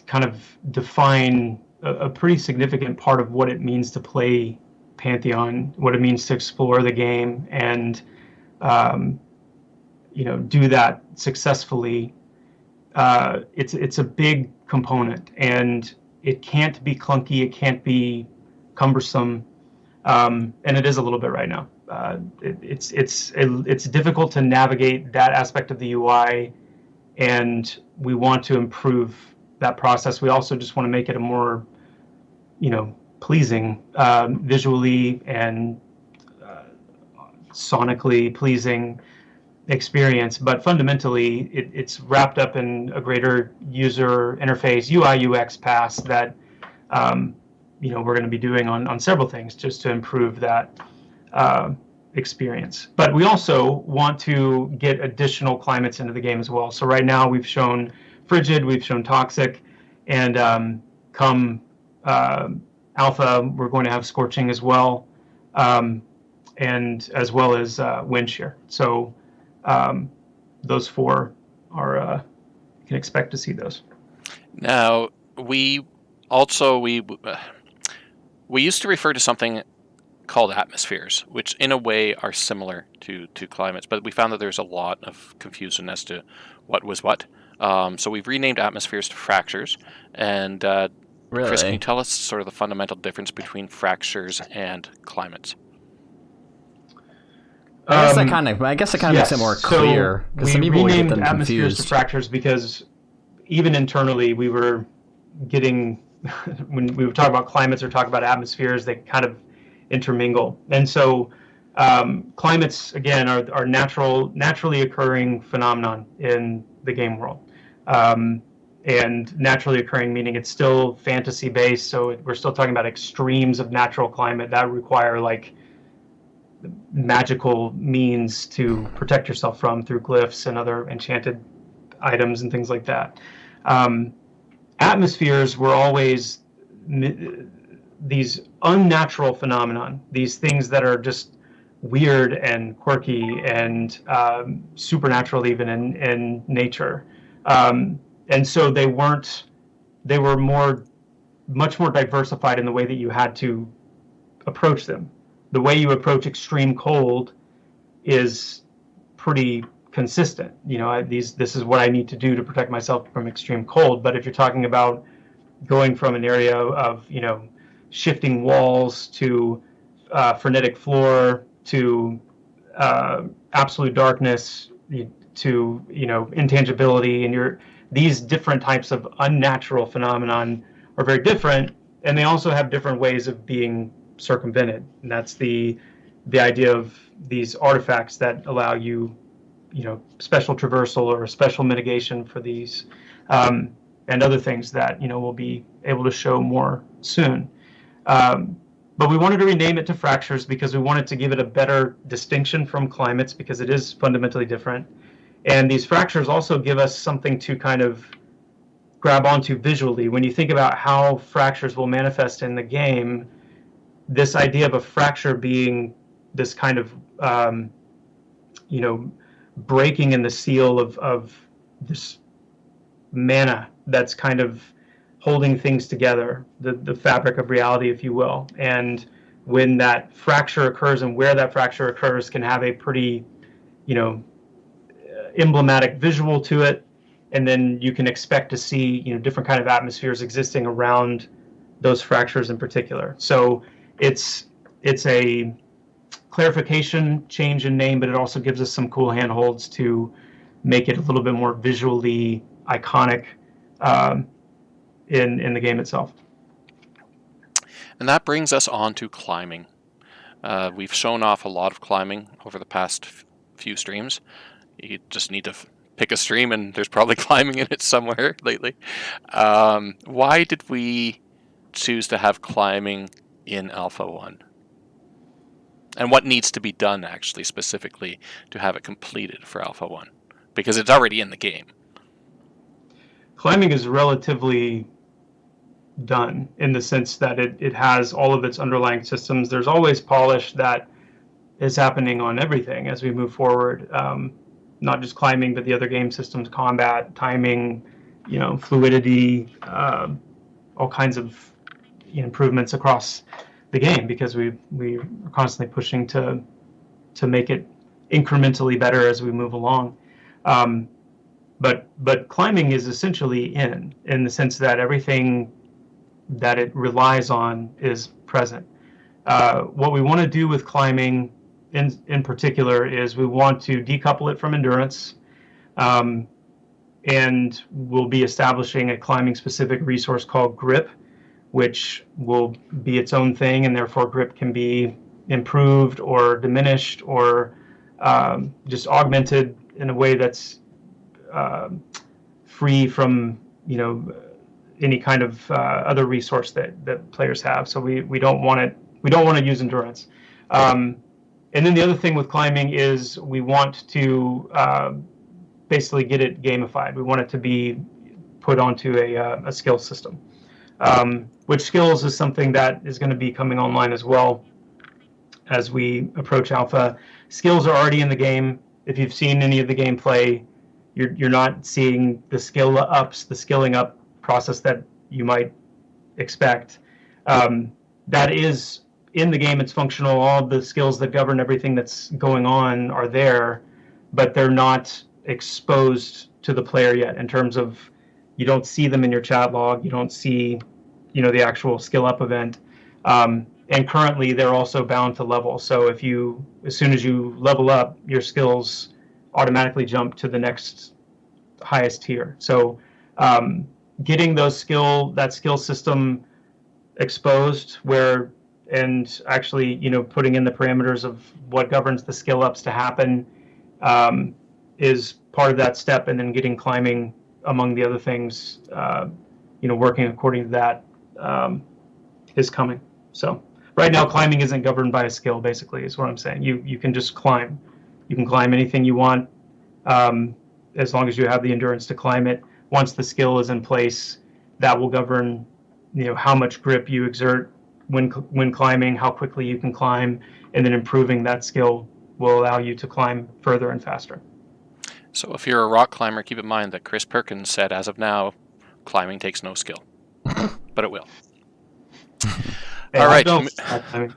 kind of define a pretty significant part of what it means to play Pantheon, what it means to explore the game and do that successfully. It's a big component, and it can't be clunky, it can't be cumbersome, and it is a little bit right now. It's difficult to navigate that aspect of the UI, and we want to improve that process. We also just want to make it a more, pleasing, visually and sonically pleasing experience. But fundamentally, it's wrapped up in a greater user interface, UI UX pass that we're going to be doing on several things just to improve that experience. But we also want to get additional climates into the game as well. So right now we've shown frigid, we've shown toxic, and come alpha, we're going to have scorching as well, and as well as wind shear. So those four are you can expect to see those. Now we used to refer to something called atmospheres, which in a way are similar to climates, but we found that there's a lot of confusion as to what was what. So we've renamed atmospheres to fractures. And Really? Chris, can you tell us sort of the fundamental difference between fractures and climates? I guess that kind of makes it more clear, because some people would get them atmospheres confused. to fractures because even internally we were getting when we would talk about climates or talk about atmospheres, they kind of intermingle. And so climates, again, are naturally occurring phenomenon in the game world. And naturally occurring meaning it's still fantasy based, so we're still talking about extremes of natural climate that require like magical means to protect yourself from through glyphs and other enchanted items and things like that. Atmospheres were always these unnatural phenomenon, these things that are just weird and quirky and supernatural even in nature. And so they were much more diversified in the way that you had to approach them. The way you approach extreme cold is pretty consistent. This is what I need to do to protect myself from extreme cold. But if you're talking about going from an area of, shifting walls to frenetic floor to absolute darkness to, intangibility, and these different types of unnatural phenomenon are very different, and they also have different ways of being circumvented. And that's the idea of these artifacts that allow you, special traversal or special mitigation for these, and other things that, we'll be able to show more soon. But we wanted to rename it to fractures because we wanted to give it a better distinction from climates, because it is fundamentally different. And these fractures also give us something to kind of grab onto visually. When you think about how fractures will manifest in the game, this idea of a fracture being this kind of, breaking in the seal of this mana that's kind of holding things together, the fabric of reality, if you will. And when that fracture occurs and where that fracture occurs can have a pretty, emblematic visual to it. And then you can expect to see, different kind of atmospheres existing around those fractures in particular. So it's a clarification, change in name, but it also gives us some cool handholds to make it a little bit more visually iconic in the game itself. And that brings us on to climbing. We've shown off a lot of climbing over the past few streams. You just need to pick a stream and there's probably climbing in it somewhere lately. Why did we choose to have climbing in Alpha 1? And what needs to be done actually specifically to have it completed for Alpha 1? Because it's already in the game. Climbing is relatively done in the sense that it has all of its underlying systems. There's always polish that is happening on everything as we move forward. Not just climbing, but the other game systems, combat, timing, fluidity, all kinds of improvements across the game, because we are constantly pushing to make it incrementally better as we move along. But climbing is essentially in the sense that everything that it relies on is present. What we want to do with climbing in particular is we want to decouple it from endurance, and we'll be establishing a climbing specific resource called grip, which will be its own thing, and therefore grip can be improved or diminished or just augmented in a way that's free from any kind of other resource that players have. So we don't want to use endurance. And then the other thing with climbing is we want to basically get it gamified. We want it to be put onto a skill system, which skills is something that is going to be coming online as well as we approach alpha. Skills are already in the game. If you've seen any of the gameplay, you're not seeing the skill ups, the skilling up process that you might expect. That is in the game. It's functional. All of the skills that govern everything that's going on are there, but they're not exposed to the player yet in terms of you don't see them in your chat log. You don't see the actual skill up event. And currently they're also bound to level. So as soon as you level up, your skills automatically jump to the next highest tier. So getting that skill system exposed and actually putting in the parameters of what governs the skill ups to happen is part of that step, and then getting climbing among the other things, working according to that is coming. So right now climbing isn't governed by a skill, basically, is what I'm saying. You can just climb. You can climb anything you want, as long as you have the endurance to climb it. Once the skill is in place, that will govern how much grip you exert when climbing, how quickly you can climb, and then improving that skill will allow you to climb further and faster. So if you're a rock climber, keep in mind that Chris Perkins said, as of now, climbing takes no skill, but it will. Hey, all right.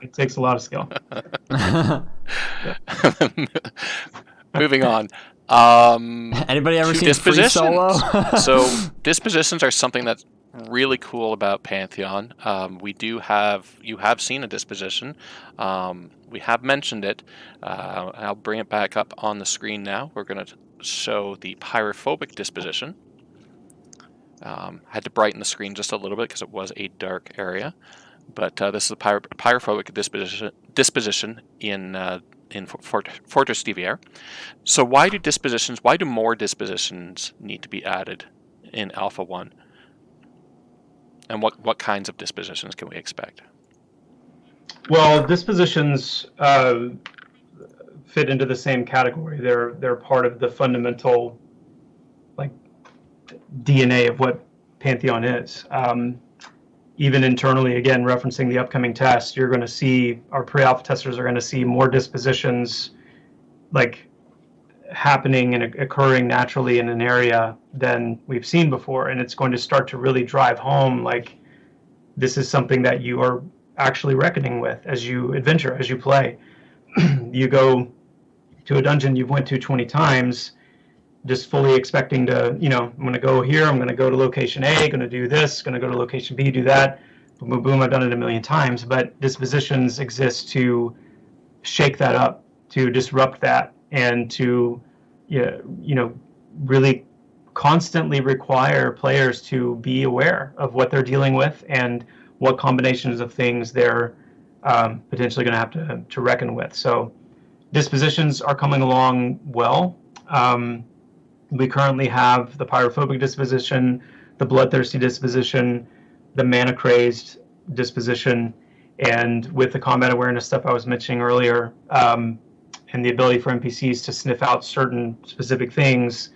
It takes a lot of skill. Moving on. Anybody ever seen Free Solo? So dispositions are something that's really cool about Pantheon. You have seen a disposition. We have mentioned it. I'll bring it back up on the screen now. We're going to show the pyrophobic disposition. Had to brighten the screen just a little bit because it was a dark area. But this is a pyrophobic disposition in Fortress DVR. So why do more dispositions need to be added in Alpha 1? And what kinds of dispositions can we expect? Well, dispositions fit into the same category. They're part of the fundamental DNA of what Pantheon is. Even internally, again, referencing the upcoming test, you're going to see, our pre-alpha testers are going to see more dispositions happening and occurring naturally in an area than we've seen before. And it's going to start to really drive home, this is something that you are actually reckoning with as you adventure, as you play. You go to a dungeon you've went to 20 times, just fully expecting to, I'm going to go here, I'm going to go to location A, going to do this, going to go to location B, do that, boom, boom, boom, I've done it a million times. But dispositions exist to shake that up, to disrupt that, and to, really constantly require players to be aware of what they're dealing with and what combinations of things they're potentially going to have to reckon with. So dispositions are coming along well. We currently have the pyrophobic disposition, the bloodthirsty disposition, the mana crazed disposition, and with the combat awareness stuff I was mentioning earlier, and the ability for NPCs to sniff out certain specific things,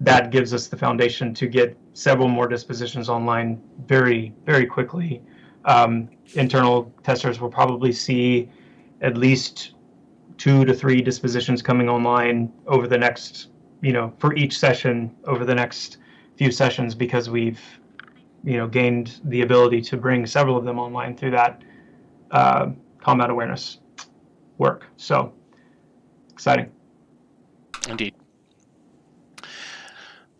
that gives us the foundation to get several more dispositions online very, very quickly. Internal testers will probably see at least 2 to 3 dispositions coming online over the next, for each session over the next few sessions, because we've, gained the ability to bring several of them online through that combat awareness work. So exciting. Indeed.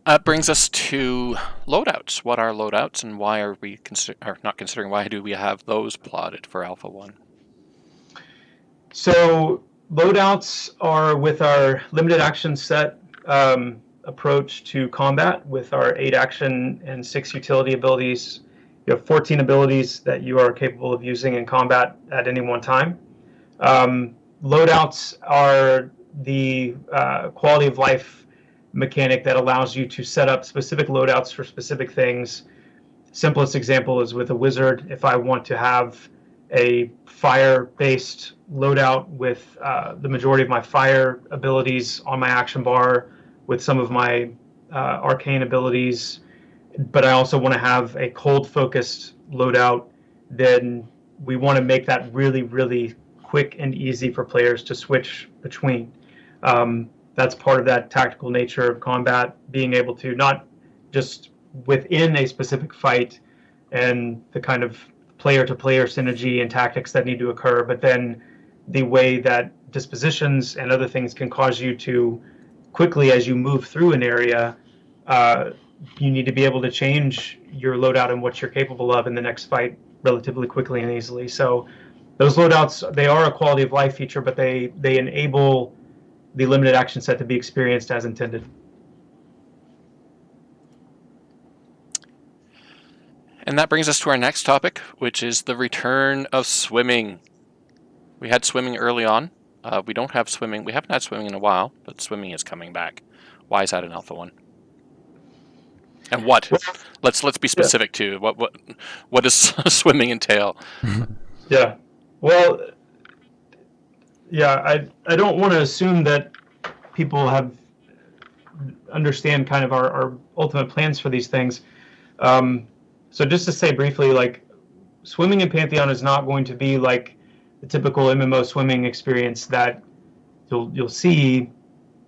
That brings us to loadouts. What are loadouts, and why are we why do we have those plotted for Alpha 1? So loadouts are with our limited action set approach to combat, with our 8 action and 6 utility abilities. You have 14 abilities that you are capable of using in combat at any one time. Loadouts are the quality of life mechanic that allows you to set up specific loadouts for specific things. Simplest example is with a wizard. If I want to have a fire-based loadout with the majority of my fire abilities on my action bar, with some of my arcane abilities, but I also want to have a cold-focused loadout, then we want to make that really, really quick and easy for players to switch between. That's part of that tactical nature of combat, being able to not just within a specific fight and the kind of player-to-player synergy and tactics that need to occur, but then the way that dispositions and other things can cause you to quickly, as you move through an area, you need to be able to change your loadout and what you're capable of in the next fight relatively quickly and easily. So those loadouts, they are a quality of life feature, but they enable the limited action set to be experienced as intended. And that brings us to our next topic, which is the return of swimming. We had swimming early on. We don't have swimming. We haven't had swimming in a while, but swimming is coming back. Why is that in Alpha 1? And what? Let's be specific too. What does swimming entail? Yeah. Well, yeah, I don't want to assume that people understand kind of our ultimate plans for these things. So just to say briefly, like, swimming in Pantheon is not going to be like the typical MMO swimming experience that you'll see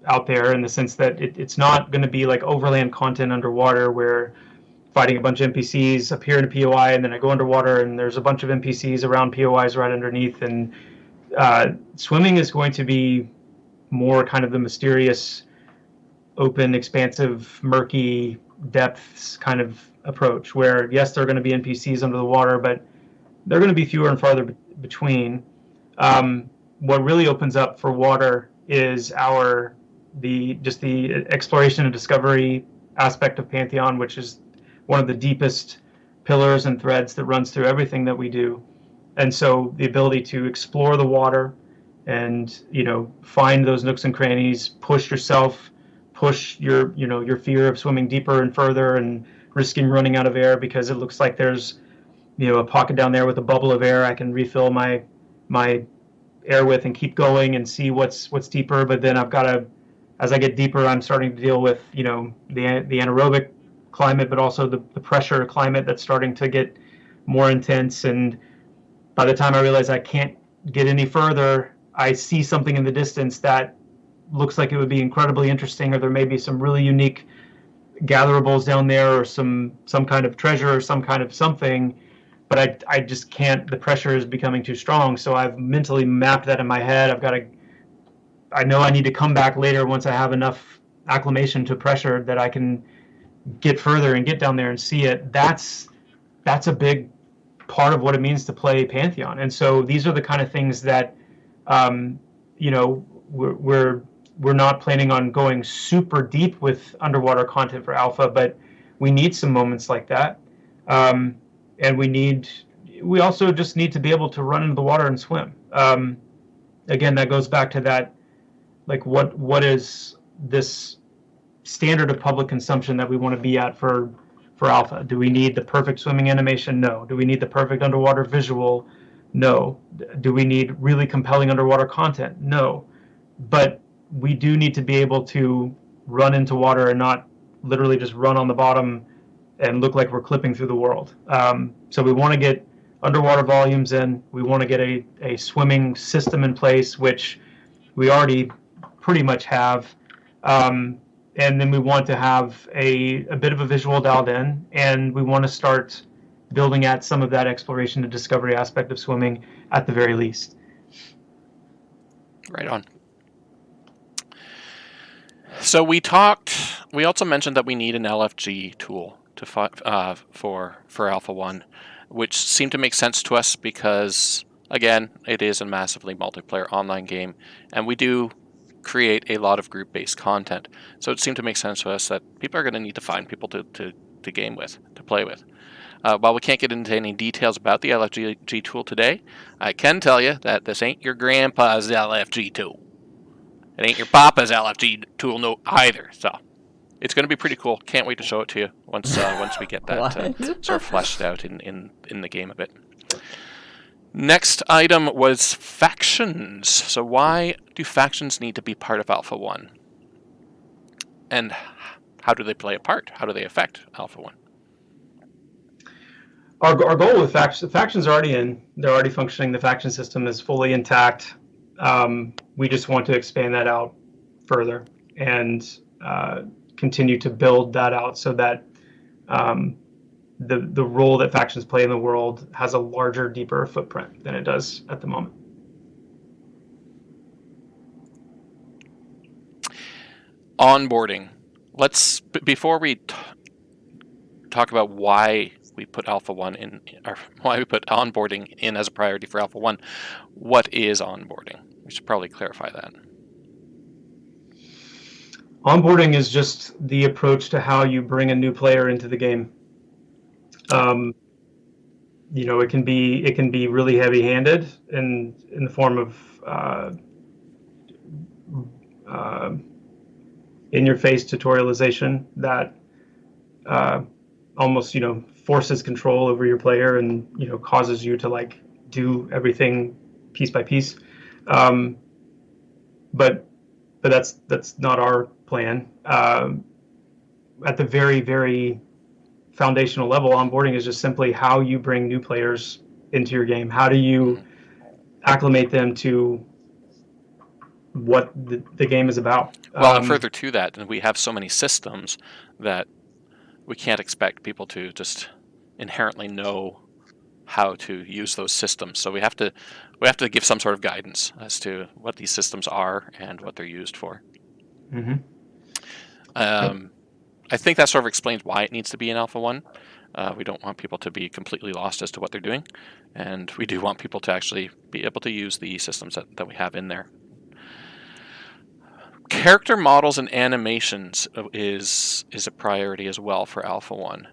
out there, in the sense that it's not going to be like overland content underwater where fighting a bunch of NPCs appear in a POI and then I go underwater and there's a bunch of NPCs around POIs right underneath. And swimming is going to be more kind of the mysterious, open, expansive, murky depths kind of approach, where yes, there are going to be NPCs under the water, but they're going to be fewer and farther between. What really opens up for water is the exploration and discovery aspect of Pantheon, which is one of the deepest pillars and threads that runs through everything that we do. And so the ability to explore the water and, find those nooks and crannies, push yourself, push your fear of swimming deeper and further and risking running out of air because it looks like there's, a pocket down there with a bubble of air I can refill my air with and keep going and see what's deeper. But then I've got to, as I get deeper, I'm starting to deal with, the anaerobic climate, but also the pressure climate that's starting to get more intense. And by the time I realize I can't get any further, I see something in the distance that looks like it would be incredibly interesting, or there may be some really unique gatherables down there, or some kind of treasure or some kind of something, but I just can't. The pressure is becoming too strong. So I've mentally mapped that in my head. I know I need to come back later once I have enough acclimation to pressure that I can get further and get down there and see it. That's a big part of what it means to play Pantheon. And so these are the kind of things that, we're we're not planning on going super deep with underwater content for alpha, but we need some moments like that. And we also just need to be able to run into the water and swim. Again, that goes back to that, like what is this standard of public consumption that we want to be at for alpha? Do we need the perfect swimming animation? No. Do we need the perfect underwater visual? No. Do we need really compelling underwater content? No. But we do need to be able to run into water and not literally just run on the bottom and look like we're clipping through the world. So we want to get underwater volumes in. We want to get a swimming system in place, which we already pretty much have. And then we want to have a bit of a visual dialed in, and we want to start building at some of that exploration and discovery aspect of swimming at the very least. Right on. So we also mentioned that we need an LFG tool for Alpha 1, which seemed to make sense to us because, again, it is a massively multiplayer online game, and we do create a lot of group-based content. So it seemed to make sense to us that people are going to need to find people to game with, to play with. While we can't get into any details about the LFG tool today, I can tell you that this ain't your grandpa's LFG tool. It ain't your papa's LFG tool no either. So it's going to be pretty cool. Can't wait to show it to you once we get that sort of fleshed out in the game a bit. Next item was factions. So why do factions need to be part of Alpha 1? And how do they play a part? How do they affect Alpha 1? Our goal with factions are already in. They're already functioning. The faction system is fully intact. We just want to expand that out further and continue to build that out so that the role that factions play in the world has a larger, deeper footprint than it does at the moment. Onboarding. Before we talk about why we put Alpha 1 in, or why we put onboarding in as a priority for Alpha 1, what is onboarding? We should probably clarify that. Onboarding is just the approach to how you bring a new player into the game. It can be really heavy-handed in the form of in-your-face tutorialization that almost forces control over your player and causes you to do everything piece by piece. But that's not our plan. At the very, very foundational level, onboarding is just simply how you bring new players into your game. How do you acclimate them to what the game is about? Well, and further to that, we have so many systems that we can't expect people to just inherently know how to use those systems. So we have to give some sort of guidance as to what these systems are and what they're used for. Mm-hmm. I think that sort of explains why it needs to be in Alpha 1. We don't want people to be completely lost as to what they're doing, and we do want people to actually be able to use the systems that we have in there. Character models and animations is a priority as well for Alpha 1.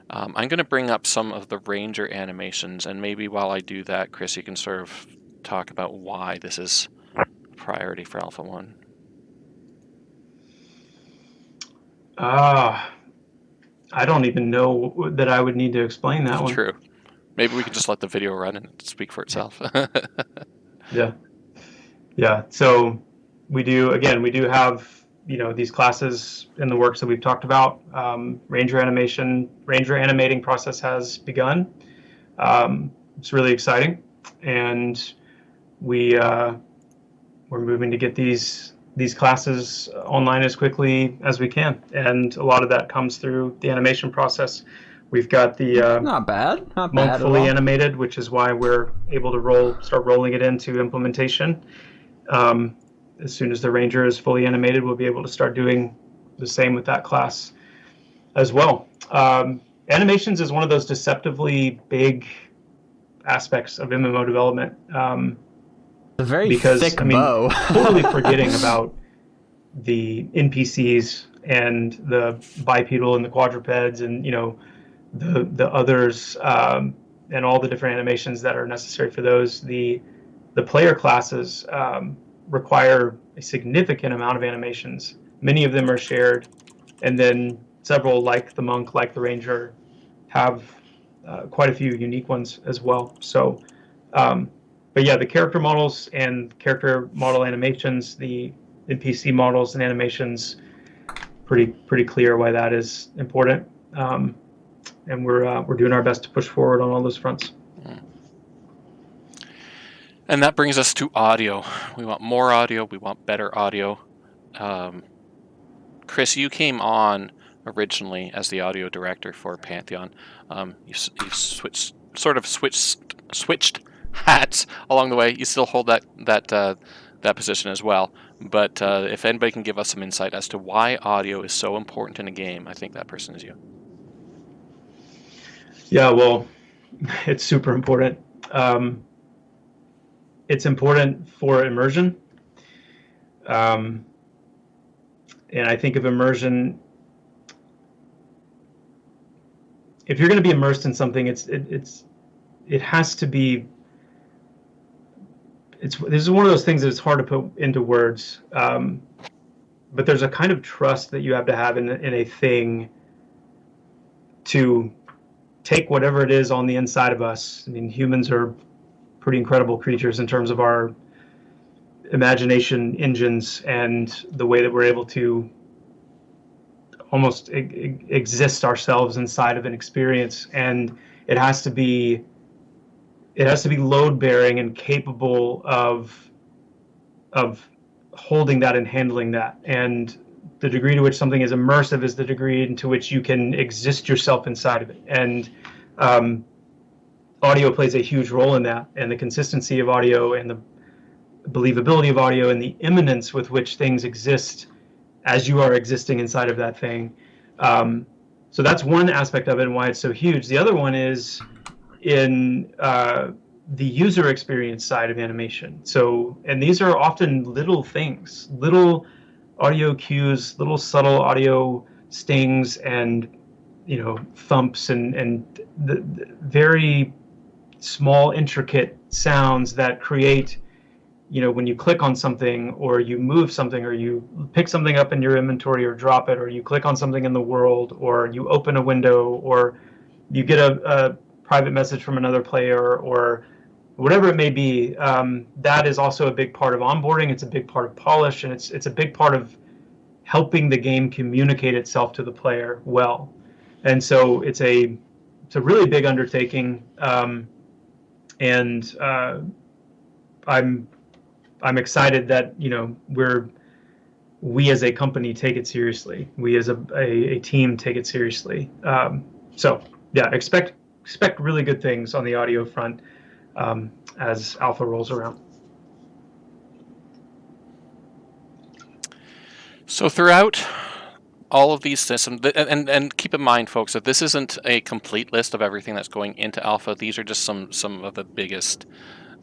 I'm going to bring up some of the Ranger animations, and maybe while I do that, Chris, you can sort of talk about why this is a priority for Alpha 1. I don't even know that I would need to explain that one. True. Maybe we could just let the video run and speak for itself. Yeah. So we do have these classes in the works that we've talked about. Ranger animating process has begun. It's really exciting, and we're moving to get these classes online as quickly as we can, and a lot of that comes through the animation process. We've got the not bad monk fully animated, which is why we're able to start rolling it into implementation. As soon as the Ranger is fully animated, we'll be able to start doing the same with that class as well. Animations is one of those deceptively big aspects of MMO development. A very thick bow. Totally forgetting about the NPCs and the bipedal and the quadrupeds and the others, and all the different animations that are necessary for those. The player classes require a significant amount of animations. Many of them are shared, and then several, like the monk, like the ranger, have quite a few unique ones as well. So, but yeah, the character models and character model animations, the NPC models and animations, pretty clear why that is important. And we're doing our best to push forward on all those fronts. And that brings us to audio. We want more audio. We want better audio. Chris, you came on originally as the audio director for Pantheon. You've switched hats along the way. You still hold that position as well. But if anybody can give us some insight as to why audio is so important in a game, I think that person is you. Yeah, well, it's super important. It's important for immersion. And I think of immersion, if you're going to be immersed in something, it has to be, this is one of those things that it's hard to put into words. But there's a kind of trust that you have to have in a thing to take whatever it is on the inside of us. I mean, humans are pretty incredible creatures in terms of our imagination engines and the way that we're able to almost exist ourselves inside of an experience. And it has to be load bearing and capable of holding that and handling that. And the degree to which something is immersive is the degree into which you can exist yourself inside of it. And audio plays a huge role in that, and the consistency of audio and the believability of audio and the imminence with which things exist as you are existing inside of that thing. So that's one aspect of it and why it's so huge. The other one is in the user experience side of animation. So, and these are often little things, little audio cues, little subtle audio stings and thumps and the very small, intricate sounds that create, when you click on something or you move something or you pick something up in your inventory or drop it, or you click on something in the world, or you open a window, or you get a private message from another player, or whatever it may be. That is also a big part of onboarding. It's a big part of polish, and it's a big part of helping the game communicate itself to the player well. And so it's a really big undertaking. And I'm excited that we as a company take it seriously. We as a team take it seriously. So yeah, expect really good things on the audio front as Alpha rolls around. So throughout all of these systems, and keep in mind, folks, that this isn't a complete list of everything that's going into Alpha. These are just some of the biggest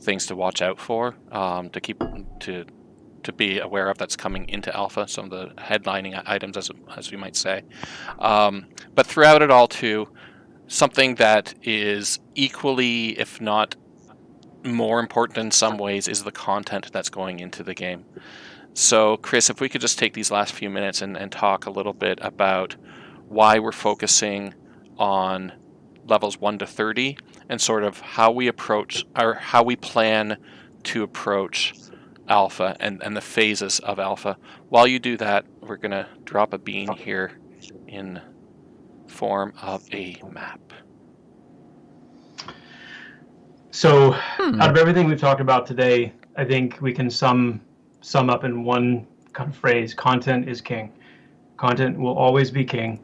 things to watch out for, to be aware of that's coming into Alpha. Some of the headlining items, as we might say. But throughout it all, too, something that is equally, if not more important in some ways, is the content that's going into the game. So, Chris, if we could just take these last few minutes and talk a little bit about why we're focusing on levels 1 to 30 and sort of how we approach, or how we plan to approach Alpha and the phases of Alpha. While you do that, we're going to drop a bean here in form of a map. So, out of everything we've talked about today, I think we can sum up in one kind of phrase: content is king. Content will always be king.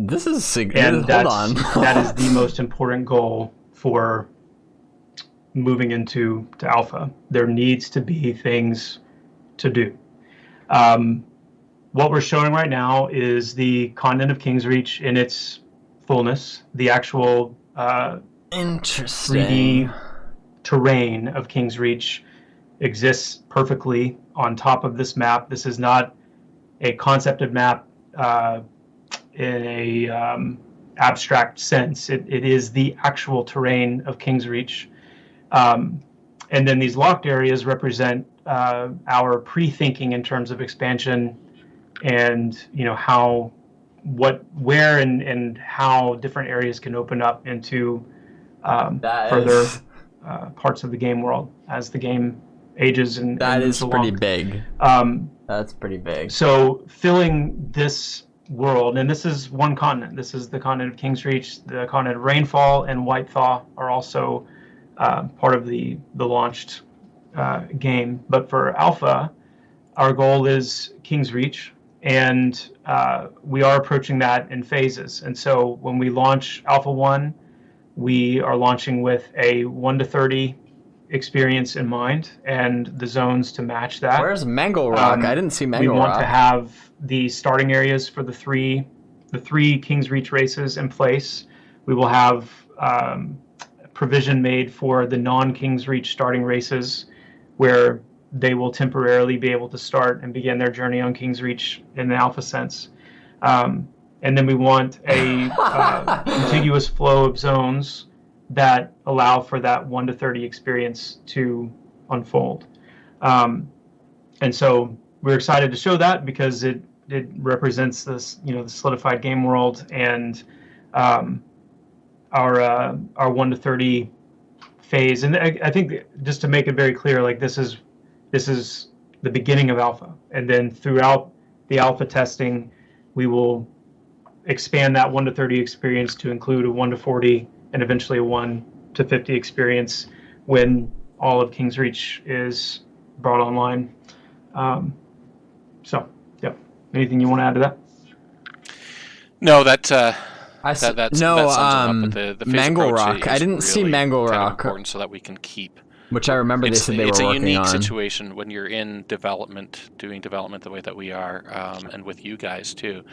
This is significant. And Hold on. that is the most important goal for moving into Alpha. There needs to be things to do. What we're showing right now is the content of Kingsreach in its fullness, the actual Interesting 3D terrain of Kingsreach exists perfectly on top of this map. This is not a concepted map in a abstract sense. It is the actual terrain of Kingsreach. And then these locked areas represent our pre-thinking in terms of expansion and, you know, how, what, where, and how different areas can open up into further parts of the game world as the game ages and moves along. Pretty big. That's pretty big. So filling this world, and this is one continent. This is the continent of Kingsreach. The continent of Rainfall and Whitethaw are also part of the launched game. But for Alpha, our goal is Kingsreach, and we are approaching that in phases. And so when we launch Alpha 1, we are launching with a 1 to 30 experience in mind and the zones to match that. Where's Mangle Rock? I didn't see Mangle Rock. We want to have the starting areas for the three Kingsreach races in place. We will have provision made for the non-Kingsreach starting races where they will temporarily be able to start and begin their journey on Kingsreach in the alpha sense. And then we want a contiguous flow of zones that allow for that 1 to 30 experience to unfold. And so we're excited to show that because it represents this, you know, the solidified game world and our 1 to 30 phase. And I think just to make it very clear, like this is the beginning of alpha, and then throughout the alpha testing, we will expand that 1 to 30 experience to include a 1 to 40 and eventually a 1 to 50 experience when all of Kingsreach is brought online. So, yeah. Anything you want to add to that? No, that sums it up. But the phase Mangle approach Rock. I didn't really see Mangle kind of Rock. important so that we can keep. Which I remember they said they were working on. It's a unique situation when you're in development, doing development the way that we are, and with you guys too,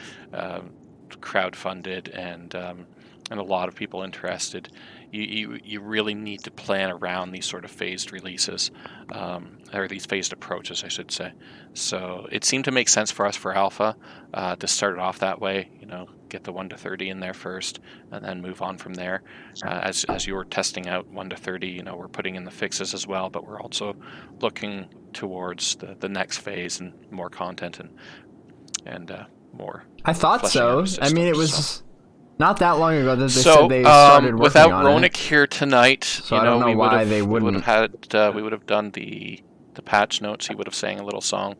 crowdfunded and a lot of people interested. You really need to plan around these sort of phased releases, or these phased approaches, I should say. So it seemed to make sense for us for Alpha to start it off that way. You know, get the 1 to 30 in there first, and then move on from there. As you were testing out 1 to 30, you know, we're putting in the fixes as well, but we're also looking towards the next phase and more content and more. I thought so. Systems, I mean, it was. So. Not that long ago that they said they started working without on Ronick it. here tonight, So I don't know why they wouldn't. We would have done the patch notes. He would have sang a little song,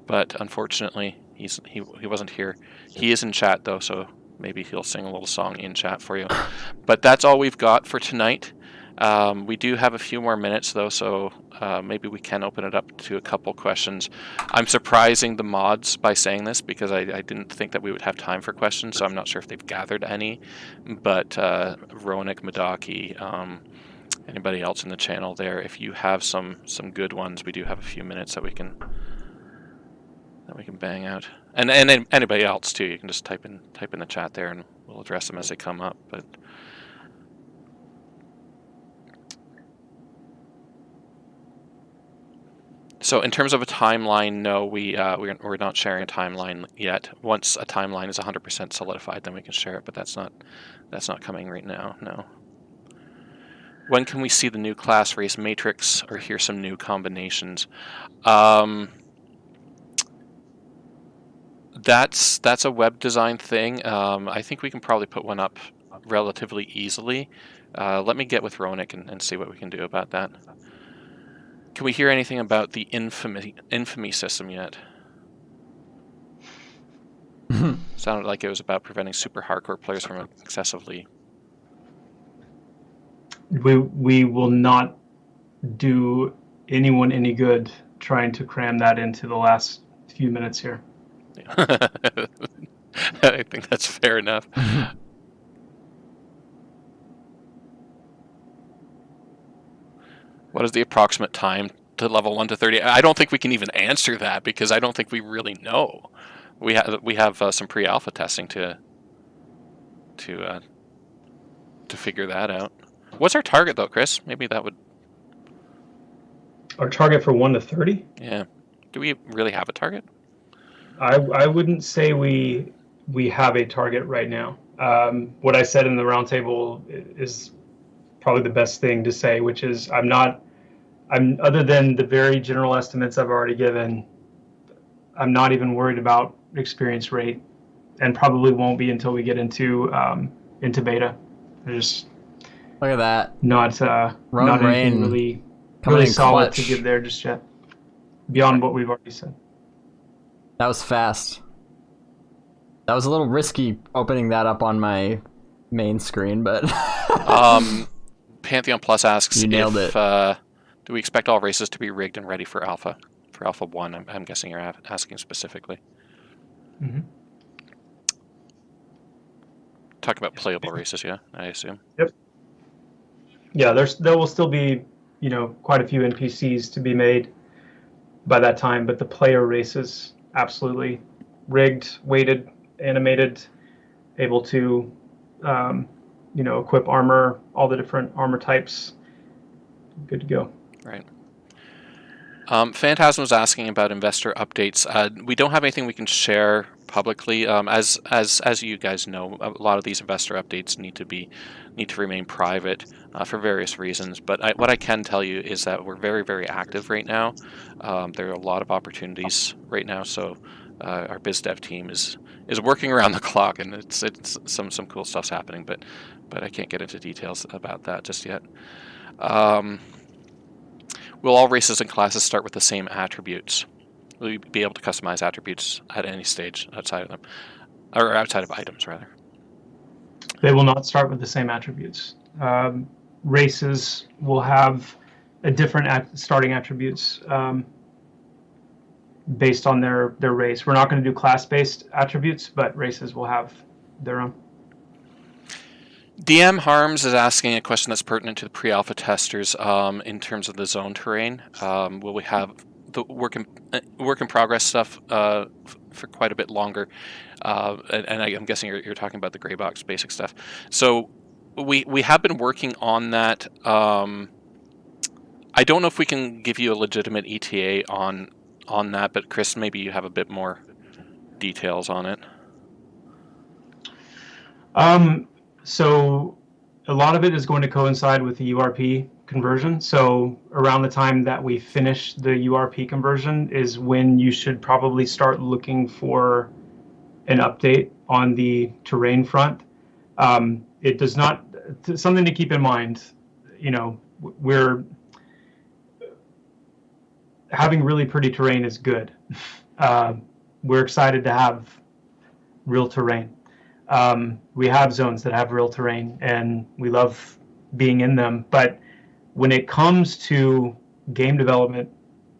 but unfortunately, he wasn't here. He is in chat though, so maybe he'll sing a little song in chat for you. But that's all we've got for tonight. We do have a few more minutes though, so maybe we can open it up to a couple questions. I'm surprising the mods by saying this because I didn't think that we would have time for questions, so I'm not sure if they've gathered any. But Ronick, Madaki, anybody else in the channel there, if you have some good ones, we do have a few minutes that we can bang out. And anybody else too, you can just type in the chat there, and we'll address them as they come up. But so in terms of a timeline, no, we're not sharing a timeline yet. Once a timeline is 100% solidified, then we can share it. But that's not coming right now. No. When can we see the new class race matrix or hear some new combinations? That's a web design thing. I think we can probably put one up relatively easily. Let me get with Ronick and see what we can do about that. Can we hear anything about the infamy system yet? Sounded like it was about preventing super hardcore players from excessively. We will not do anyone any good trying to cram that into the last few minutes here. Yeah. I think that's fair enough. What is the approximate time to level 1 to 30? I don't think we can even answer that because I don't think we really know. We have some pre-alpha testing to figure that out. What's our target though, Chris? Maybe that would. Our target for 1 to 30? Yeah. Do we really have a target? I wouldn't say we have a target right now. What I said in the roundtable is probably the best thing to say, which is I'm other than the very general estimates I've already given, I'm not even worried about experience rate, and probably won't be until we get into beta. I just Look at that. not Roan anything Rain coming really in solid clutch. to give there just yet, beyond what we've already said. That was fast. That was a little risky opening that up on my main screen, but Pantheon Plus asks You nailed if it. do we expect all races to be rigged and ready for Alpha? For Alpha 1, I'm guessing you're asking specifically. Mm-hmm. Talking about playable races, yeah, I assume. Yep. Yeah, there will still be, quite a few NPCs to be made by that time, but the player races absolutely rigged, weighted, animated, able to, equip armor, all the different armor types. Good to go. Right. Phantasm was asking about investor updates. We don't have anything we can share publicly. As you guys know, a lot of these investor updates need to remain private for various reasons. But what I can tell you is that we're very, very active right now. There are a lot of opportunities right now. So our biz dev team is working around the clock, and it's some cool stuff's happening. But I can't get into details about that just yet. Will all races and classes start with the same attributes? Will you be able to customize attributes at any stage outside of them, or outside of items, rather? They will not start with the same attributes. Races will have a different starting attributes based on their race. We're not going to do class-based attributes, but races will have their own. DM Harms is asking a question that's pertinent to the pre-alpha testers in terms of the zone terrain. Will we have the work in progress stuff for quite a bit longer? And I'm guessing you're talking about the gray box basic stuff. So we have been working on that. I don't know if we can give you a legitimate ETA on that, but Chris, maybe you have a bit more details on it. So a lot of it is going to coincide with the URP conversion. So around the time that we finish the URP conversion is when you should probably start looking for an update on the terrain front. It does not, something to keep in mind, we're having really pretty terrain is good. We're excited to have real terrain. We have zones that have real terrain, and we love being in them. But when it comes to game development,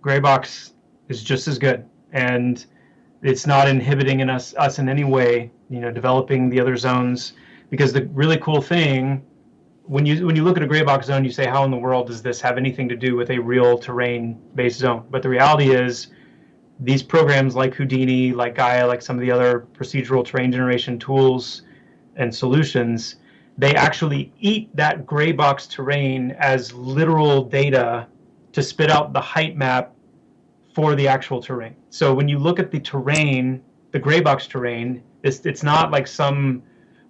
Greybox is just as good, and it's not inhibiting us in any way. Developing the other zones, because the really cool thing when you look at a Greybox zone, you say, how in the world does this have anything to do with a real terrain-based zone? But the reality is, these programs like Houdini, like Gaia, like some of the other procedural terrain generation tools and solutions, they actually eat that gray box terrain as literal data to spit out the height map for the actual terrain. So when you look at the terrain, the gray box terrain, it's not like some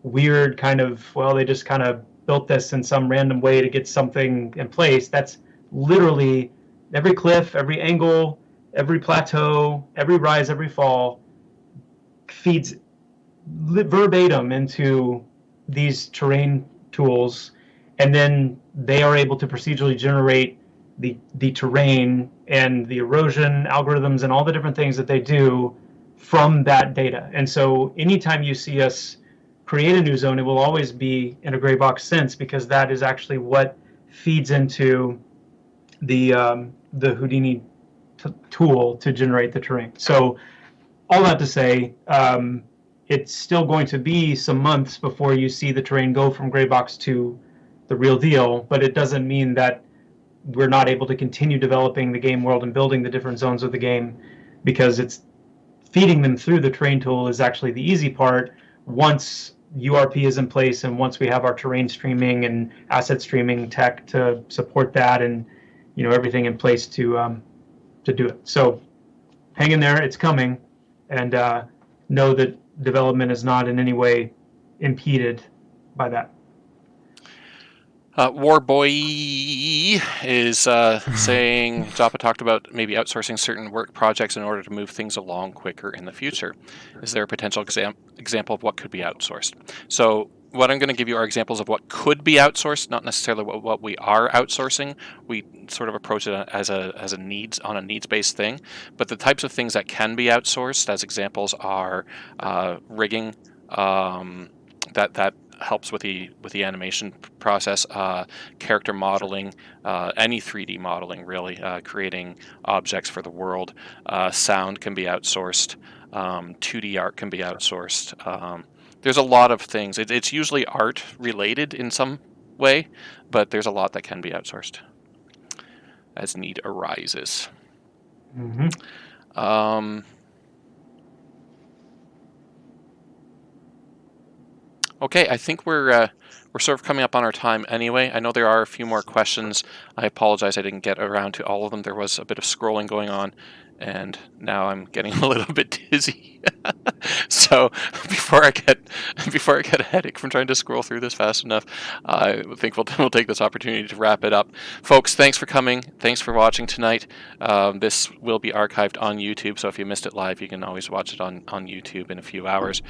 weird kind of, well, they just kind of built this in some random way to get something in place. That's literally every cliff, every angle, every plateau, every rise, every fall feeds verbatim into these terrain tools, and then they are able to procedurally generate the terrain and the erosion algorithms and all the different things that they do from that data. And so anytime you see us create a new zone, it will always be in a gray box sense, because that is actually what feeds into the Houdini tool to generate the terrain. So all that to say, it's still going to be some months before you see the terrain go from gray box to the real deal, but it doesn't mean that we're not able to continue developing the game world and building the different zones of the game, because it's feeding them through the terrain tool is actually the easy part. Once URP is in place and once we have our terrain streaming and asset streaming tech to support that, and everything in place to do it. So hang in there, it's coming, and know that development is not in any way impeded by that. Warboy is saying Joppa talked about maybe outsourcing certain work projects in order to move things along quicker in the future. Is there a potential example of what could be outsourced? So what I'm going to give you are examples of what could be outsourced, not necessarily what we are outsourcing. We sort of approach it as a needs-based thing. But the types of things that can be outsourced, as examples, are rigging, that helps with the animation process, character modeling, any 3D modeling really, creating objects for the world. Sound can be outsourced. 2D art can be outsourced. There's a lot of things. It's usually art related in some way, but there's a lot that can be outsourced as need arises. Mm-hmm. Okay, I think we're sort of coming up on our time anyway. I know there are a few more questions. I apologize I didn't get around to all of them. There was a bit of scrolling going on, and now I'm getting a little bit dizzy. So before I get a headache from trying to scroll through this fast enough, I think we'll take this opportunity to wrap it up. Folks, thanks for coming. Thanks for watching tonight. This will be archived on YouTube, so if you missed it live, you can always watch it on YouTube in a few hours.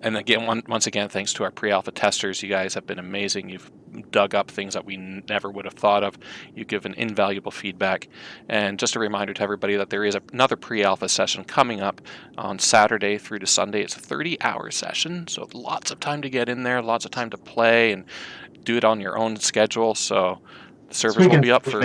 And again, once again, thanks to our pre-alpha testers. You guys have been amazing. You've dug up things that we never would have thought of. You've given invaluable feedback. And just a reminder to everybody that there is another pre-alpha session coming up on Saturday through to Sunday. It's a 30-hour session, so lots of time to get in there, lots of time to play and do it on your own schedule. So the servers will be up for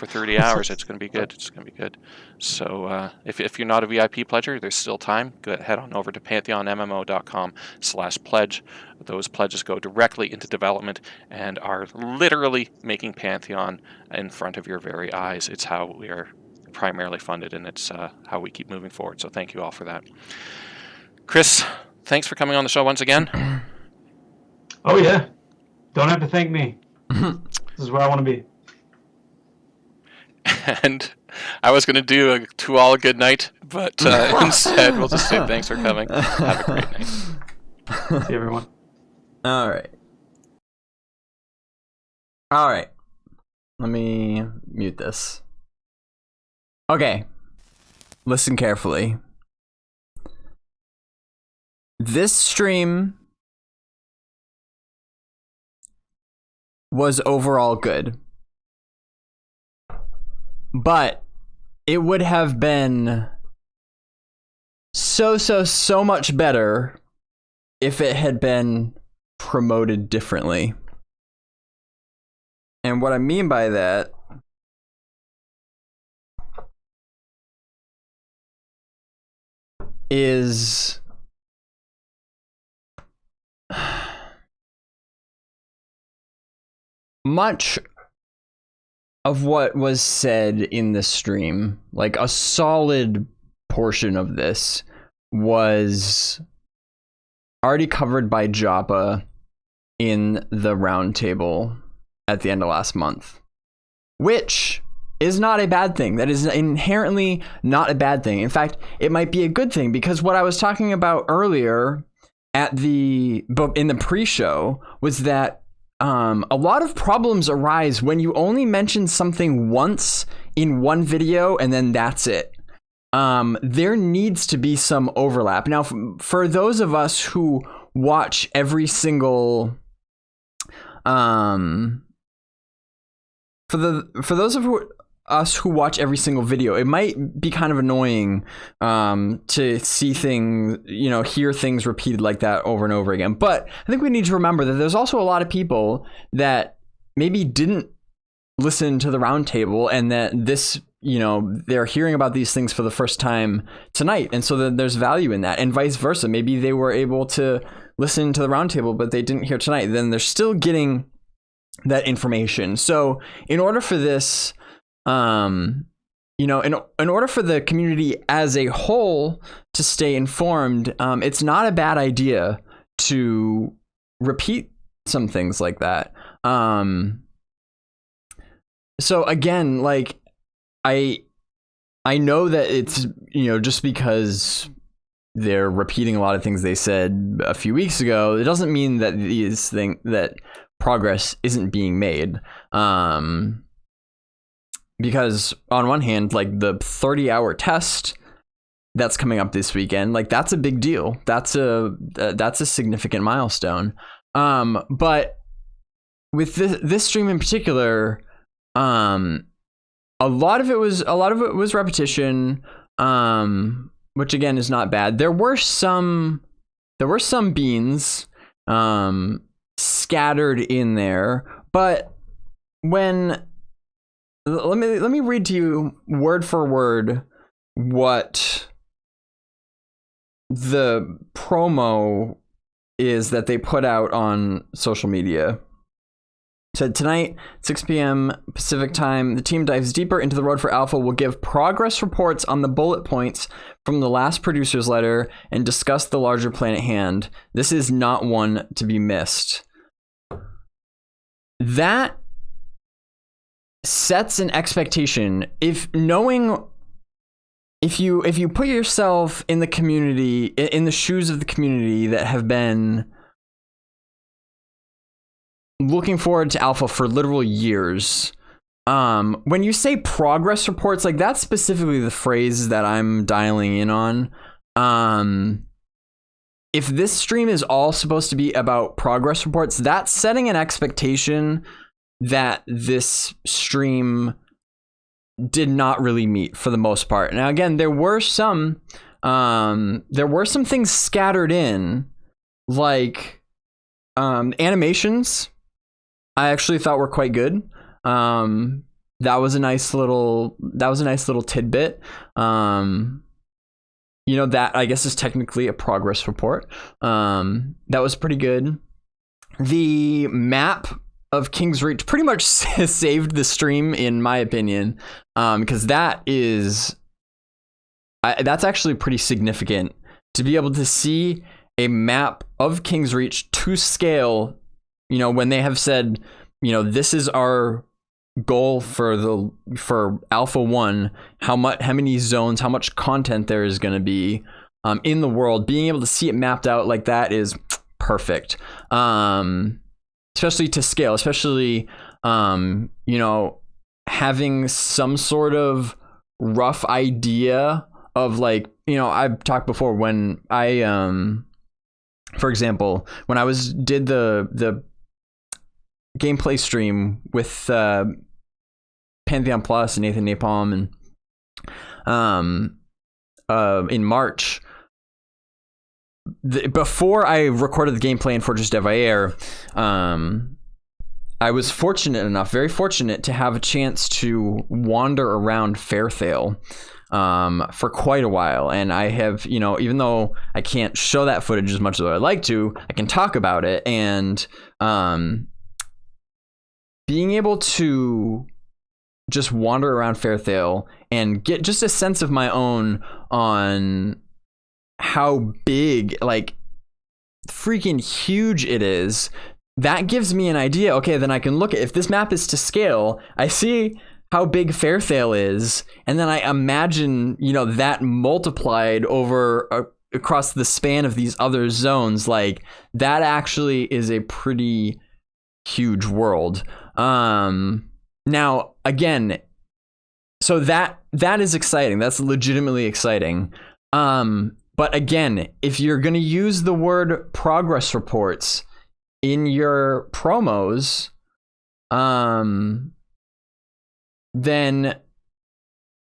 30 hours. It's going to be good. It's going to be good. So if you're not a VIP pledger, there's still time. Go head on over to pantheonmmo.com/pledge. Those pledges go directly into development and are literally making Pantheon in front of your very eyes. It's how we are primarily funded, and it's how we keep moving forward. So thank you all for that. Chris, thanks for coming on the show once again. Oh yeah, don't have to thank me. This is where I want to be. And I was going to do a to all a good night, but instead we'll just say thanks for coming. Have a great night. See everyone. All right. Let me mute this. Okay. Listen carefully. This stream was overall good. But it would have been so much better if it had been promoted differently. And what I mean by that is much of what was said in the stream, like a solid portion of this, was already covered by Joppa in the roundtable at the end of last month, which is not a bad thing. That is inherently not a bad thing. In fact, it might be a good thing, because what I was talking about earlier in the pre-show was that a lot of problems arise when you only mention something once in one video and then that's it. There needs to be some overlap. Now, for those of us who watch every single, for those of us who watch every single video, it might be kind of annoying to see things, hear things repeated like that over and over again. But I think we need to remember that there's also a lot of people that maybe didn't listen to the roundtable, and that this, they're hearing about these things for the first time tonight. And so then there's value in that, and vice versa. Maybe they were able to listen to the roundtable, but they didn't hear tonight. Then they're still getting that information. So in order for this, in order for the community as a whole to stay informed, it's not a bad idea to repeat some things like that. So again, like I know that it's, just because they're repeating a lot of things they said a few weeks ago, it doesn't mean that that progress isn't being made. Because on one hand, like the 30-hour test that's coming up this weekend, like that's a big deal. That's a significant milestone. But with this stream in particular, a lot of it was repetition, which again is not bad. There were some beans scattered in there, but let me read to you word for word what the promo is that they put out on social media. Said tonight, 6 p.m. Pacific time, the team dives deeper into the road for Alpha. Will give progress reports on the bullet points from the last producer's letter and discuss the larger plan at hand. This is not one to be missed. That sets an expectation. If you put yourself in the community, in the shoes of the community that have been looking forward to Alpha for literal years, when you say progress reports, like that's specifically the phrase that I'm dialing in on. If this stream is all supposed to be about progress reports, that's setting an expectation that this stream did not really meet for the most part. Now, again, there were some things scattered in, like animations. I actually thought were quite good. That was a nice little tidbit. That I guess is technically a progress report. That was pretty good. The map of Kingsreach pretty much saved the stream, in my opinion, because that's actually pretty significant to be able to see a map of Kingsreach to scale. When they have said, this is our goal for Alpha 1, how many zones, how much content there is going to be in the world, being able to see it mapped out like that is perfect. Especially to scale, especially having some sort of rough idea of, like, I've talked before when I for example, when I did the gameplay stream with Pantheon Plus and Nathan Napalm and in March, before I recorded the gameplay in Fortress d'Evair, I was very fortunate to have a chance to wander around Fairthale for quite a while. And I have, even though I can't show that footage as much as I'd like to, I can talk about it. And being able to just wander around Fairthale and get just a sense of my own on how big, like freaking huge it is, that gives me an idea. Okay, then I can look at, if this map is to scale, I see how big Fairthale is, and then I imagine, that multiplied over across the span of these other zones. Like, that actually is a pretty huge world. Now, again, so that is exciting. That's legitimately exciting. But again, if you're going to use the word progress reports in your promos, then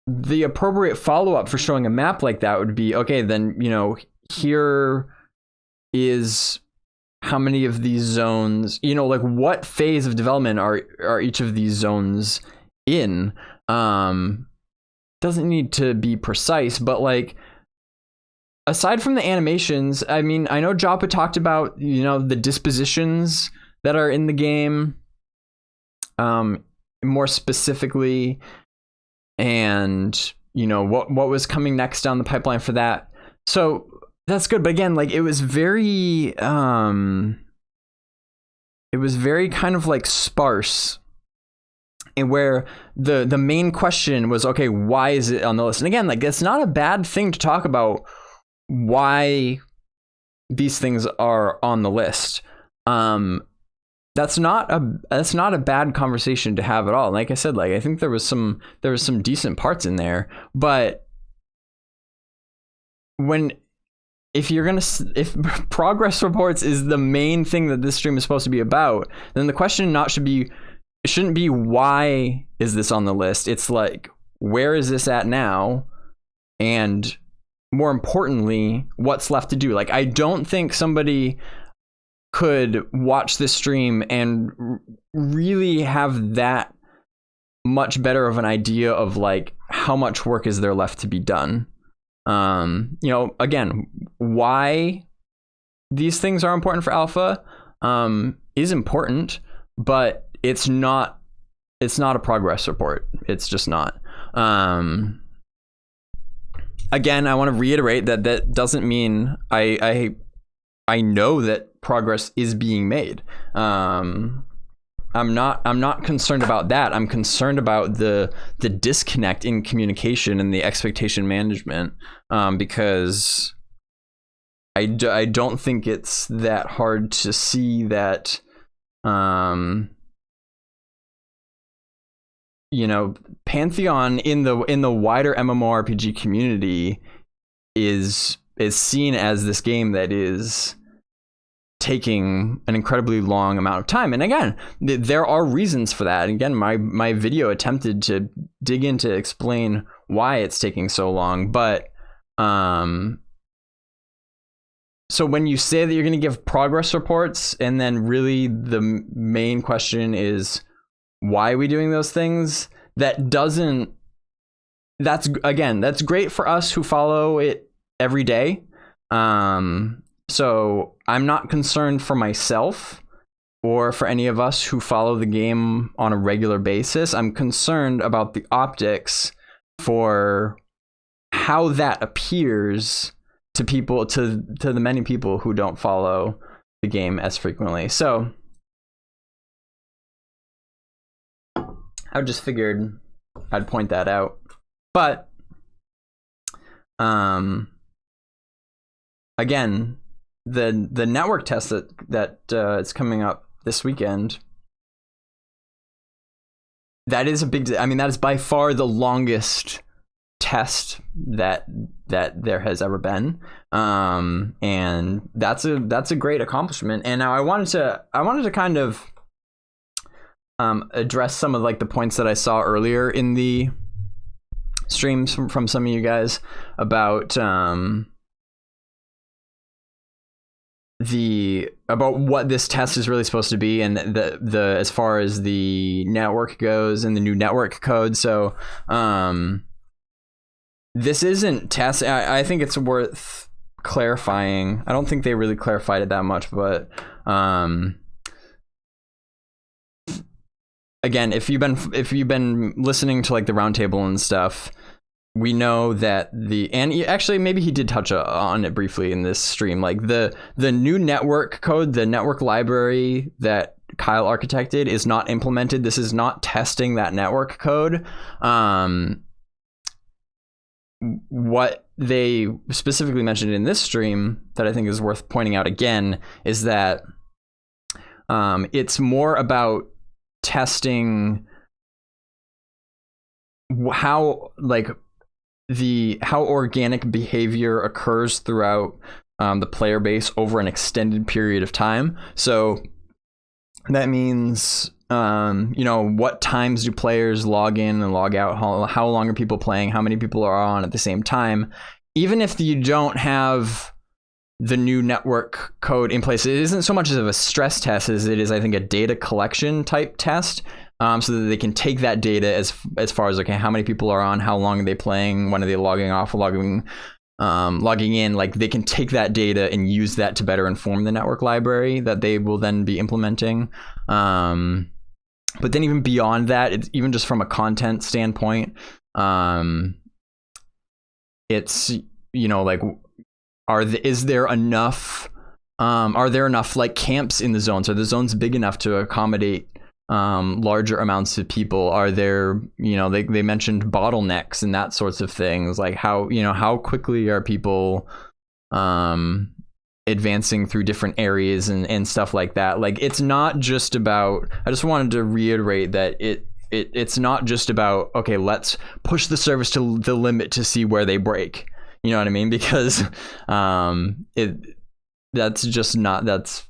the appropriate follow-up for showing a map like that would be, okay, then, here is how many of these zones, like what phase of development are each of these zones in. Doesn't need to be precise, but like, aside from the animations, I mean, I know Joppa talked about, the dispositions that are in the game, more specifically, and, what was coming next down the pipeline for that. So that's good. But again, like, it was very kind of like sparse and where the main question was, okay, why is it on the list? And again, like, it's not a bad thing to talk about why these things are on the list. That's not a bad conversation to have at all. Like I said, like, I think there was some decent parts in there, but if progress reports is the main thing that this stream is supposed to be about, then the question shouldn't be why is this on the list. It's like, where is this at now, and more importantly, what's left to do. Like, I don't think somebody could watch this stream and really have that much better of an idea of like how much work is there left to be done. Again, why these things are important for alpha is important, but it's not a progress report. It's just not. Again, I want to reiterate that doesn't mean I know that progress is being made. I'm not concerned about that. I'm concerned about the disconnect in communication and the expectation management, because I don't think it's that hard to see that Pantheon in the wider MMORPG community is seen as this game that is taking an incredibly long amount of time. And again, there are reasons for that. Again, my video attempted to dig in to explain why it's taking so long. But so when you say that you're going to give progress reports, and then really the main question is, why are we doing those things? That's great for us who follow it every day. So I'm not concerned for myself or for any of us who follow the game on a regular basis. I'm concerned about the optics for how that appears to people, to the many people who don't follow the game as frequently. So I just figured I'd point that out. But again, the network test that is coming up this weekend, that is that is by far the longest test that there has ever been, and that's a great accomplishment. And now I wanted to kind of address some of like the points that I saw earlier in the streams from some of you guys about what this test is really supposed to be, and the as far as the network goes and the new network code. So this isn't test. I think it's worth clarifying. I don't think they really clarified it that much, but again, if you've been listening to like the roundtable and stuff, we know that actually maybe he did touch on it briefly in this stream, like the new network code, the network library that Kyle architected is not implemented. This is not testing that network code. What they specifically mentioned in this stream that I think is worth pointing out again is that it's more about testing how organic behavior occurs throughout the player base over an extended period of time. So that means what times do players log in and log out, how long are people playing, how many people are on at the same time. Even if you don't have the new network code in place, it isn't so much of a stress test as it is, I think, a data collection type test, so that they can take that data as far as, okay, how many people are on, how long are they playing, when are they logging off, logging in. Like, they can take that data and use that to better inform the network library that they will then be implementing. But then even beyond that, it's even just from a content standpoint, it's, like, are there enough like camps in the zones? Are the zones big enough to accommodate larger amounts of people? Are there, they mentioned bottlenecks and that sorts of things, like how quickly are people advancing through different areas and stuff like that. Like, it's not just about, I just wanted to reiterate that it's not just about, okay, let's push the service to the limit to see where they break. You know what I mean? Because that's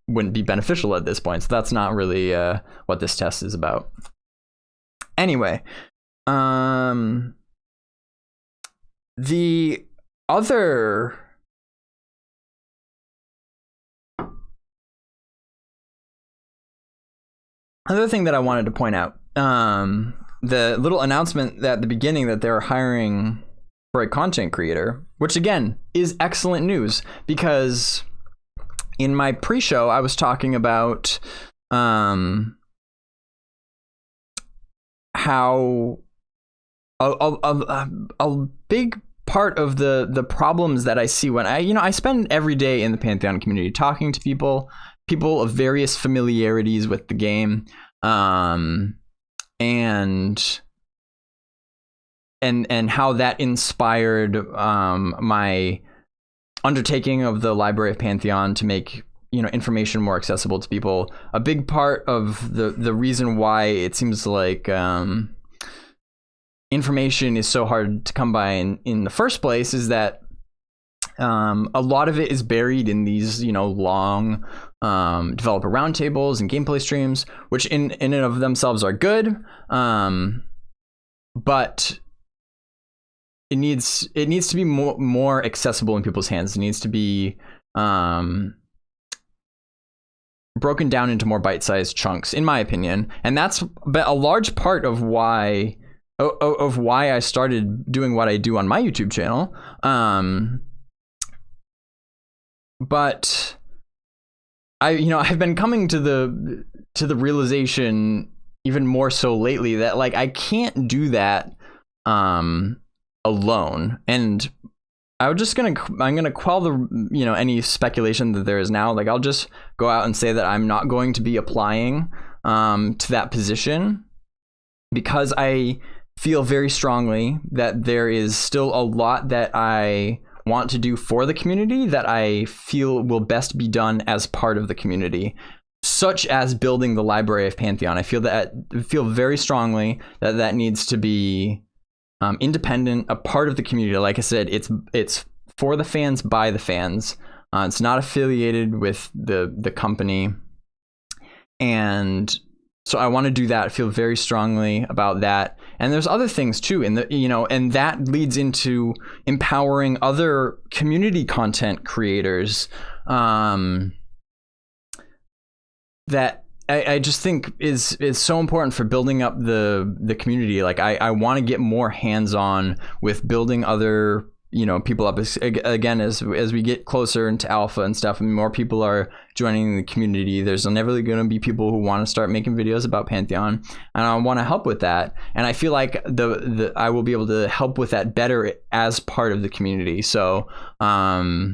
wouldn't be beneficial at this point. So that's not really what this test is about. Anyway, the other thing that I wanted to point out, the little announcement at the beginning that they're hiring for a content creator, which again is excellent news, because in my pre-show I was talking about how a big part of the problems that I see when I spend every day in the Pantheon community talking to people of various familiarities with the game, and how that inspired my undertaking of the Library of Pantheon to make information more accessible to people. A big part of the reason why it seems like information is so hard to come by in the first place is that a lot of it is buried in these long developer roundtables and gameplay streams, which in and of themselves are good, but it needs to be more accessible in people's hands. It needs to be broken down into more bite-sized chunks, in my opinion, and that's a large part of why I started doing what I do on my YouTube channel. But I've been coming to the realization even more so lately that like I can't do that alone, and I'm gonna quell the any speculation that there is now. Like, I'll just go out and say that I'm not going to be applying to that position, because I feel very strongly that there is still a lot that I want to do for the community that I feel will best be done as part of the community, such as building the Library of Pantheon. I feel very strongly that needs to be independent, a part of the community. Like I said, it's for the fans, by the fans. It's not affiliated with the company, and so I want to do that. I feel very strongly about that. And there's other things too, and that leads into empowering other community content creators that I just think is so important for building up the community. Like, I want to get more hands-on with building other people up. Again, as we get closer into alpha and stuff, and more people are joining the community, there's inevitably going to be people who want to start making videos about Pantheon, and I want to help with that. And I feel like I will be able to help with that better as part of the community. So I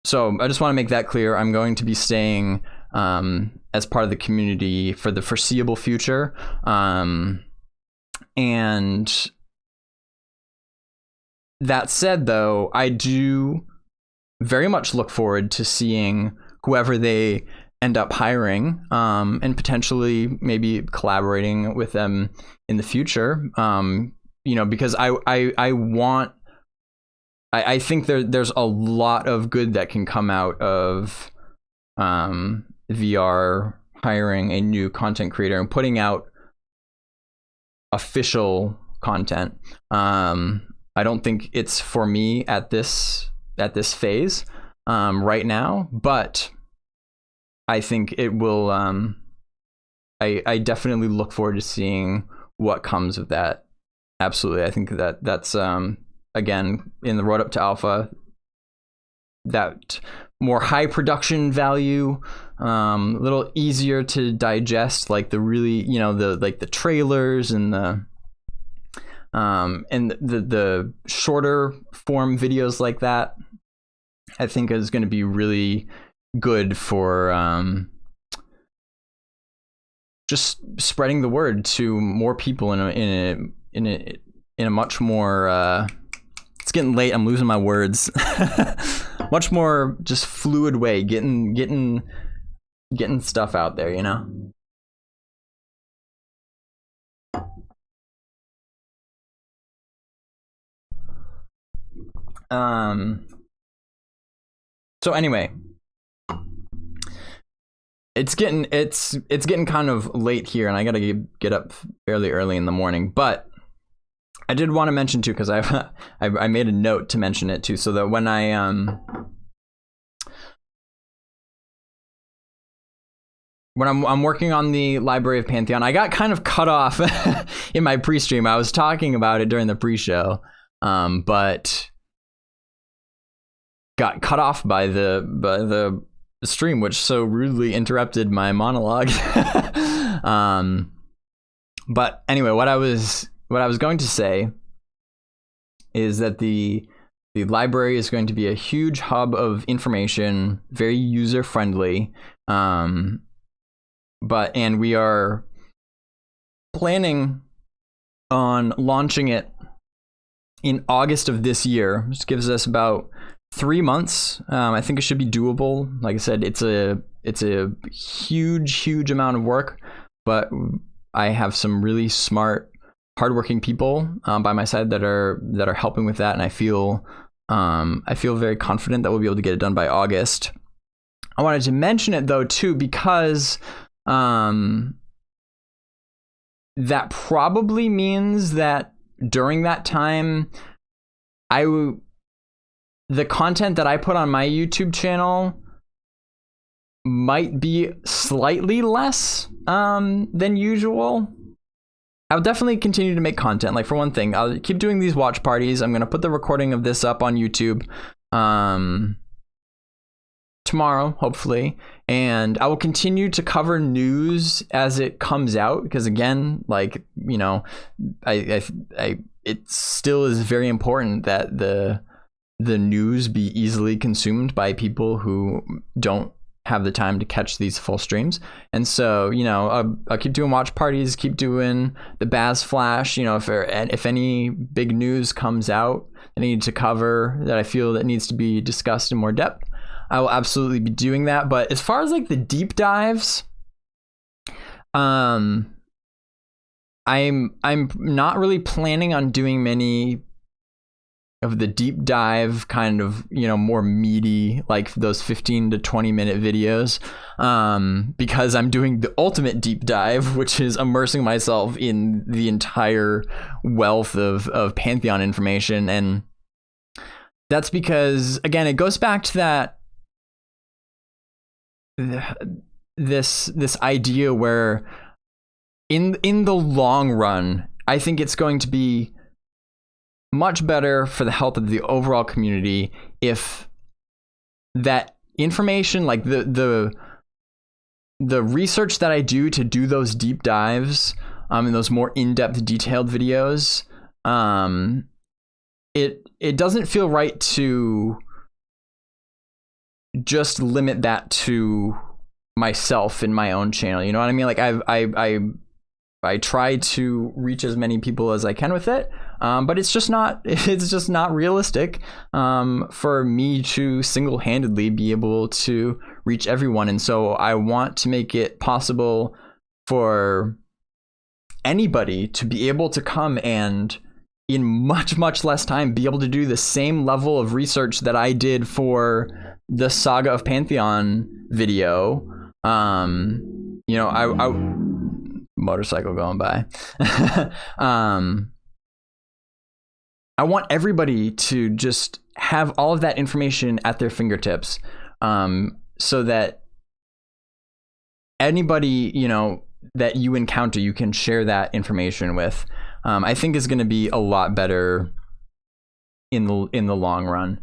just want to make that clear. I'm going to be staying as part of the community for the foreseeable future, and that said, though, I do very much look forward to seeing whoever they end up hiring, and potentially maybe collaborating with them in the future. Because I think there's a lot of good that can come out of VR hiring a new content creator and putting out official content. I don't think it's for me at this phase right now, but I think it will. I definitely look forward to seeing what comes of that. Absolutely, I think that's again, in the road up to alpha, that more high production value, a little easier to digest, like the really the trailers and the shorter form videos like that, I think is going to be really good for just spreading the word to more people in a much more it's getting late, I'm losing my words. Much more just fluid way, getting stuff out there, you know? So anyway, it's getting kind of late here, and I gotta get up fairly early in the morning. But I did want to mention too, because I made a note to mention it too, so that when I'm working on the Library of Pantheon, I got kind of cut off in my pre-stream. I was talking about it during the pre-show, but got cut off by the stream, which so rudely interrupted my monologue. But anyway, what I was going to say is that the library is going to be a huge hub of information, very user friendly. And we are planning on launching it in August of this year, which gives us about 3 months. I think it should be doable. Like I said, it's a huge amount of work, but I have some really smart, hardworking people by my side that are helping with that, and I feel very confident that we'll be able to get it done by August. I wanted to mention it though too, because that probably means that during that time, the content that I put on my YouTube channel might be slightly less than usual. I'll definitely continue to make content. Like, for one thing, I'll keep doing these watch parties. I'm going to put the recording of this up on YouTube tomorrow, hopefully. And I will continue to cover news as it comes out, because again, like, you know, it still is very important that the news be easily consumed by people who don't have the time to catch these full streams. And so, you know, I'll keep doing watch parties, keep doing the Baz Flash. You know, if any big news comes out that I need to cover, that I feel that needs to be discussed in more depth, I will absolutely be doing that. But as far as like the deep dives, I'm not really planning on doing many of the deep dive kind of, you know, more meaty, like those 15 to 20 minute videos, because I'm doing the ultimate deep dive, which is immersing myself in the entire wealth of Pantheon information. And that's because, again, it goes back to that this idea where in the long run, I think it's going to be much better for the health of the overall community if that information, like the research that I do to do those deep dives and those more in-depth detailed videos, it doesn't feel right to just limit that to myself in my own channel. You know what I mean? Like I try to reach as many people as I can with it, but it's just not realistic for me to single-handedly be able to reach everyone. And so I want to make it possible for anybody to be able to come and in much less time be able to do the same level of research that I did for the Saga of Pantheon video. You know, I motorcycle going by. I want everybody to just have all of that information at their fingertips, so that anybody, you know, that you encounter, you can share that information with. I think is going to be a lot better in the long run.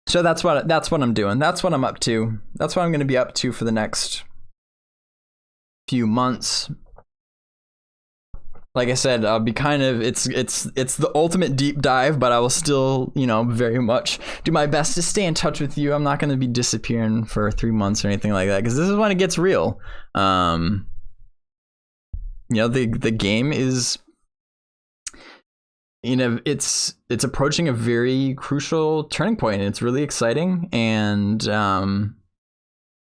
So that's what I'm doing. That's what I'm up to. That's what I'm going to be up to for the next few months. like I said, I'll be kind of it's the ultimate deep dive, but I will still, you know, very much do my best to stay in touch with you. I'm not going to be disappearing for 3 months or anything like that, because this is when it gets real. You know, the game is, you know, it's approaching a very crucial turning point, and it's really exciting. And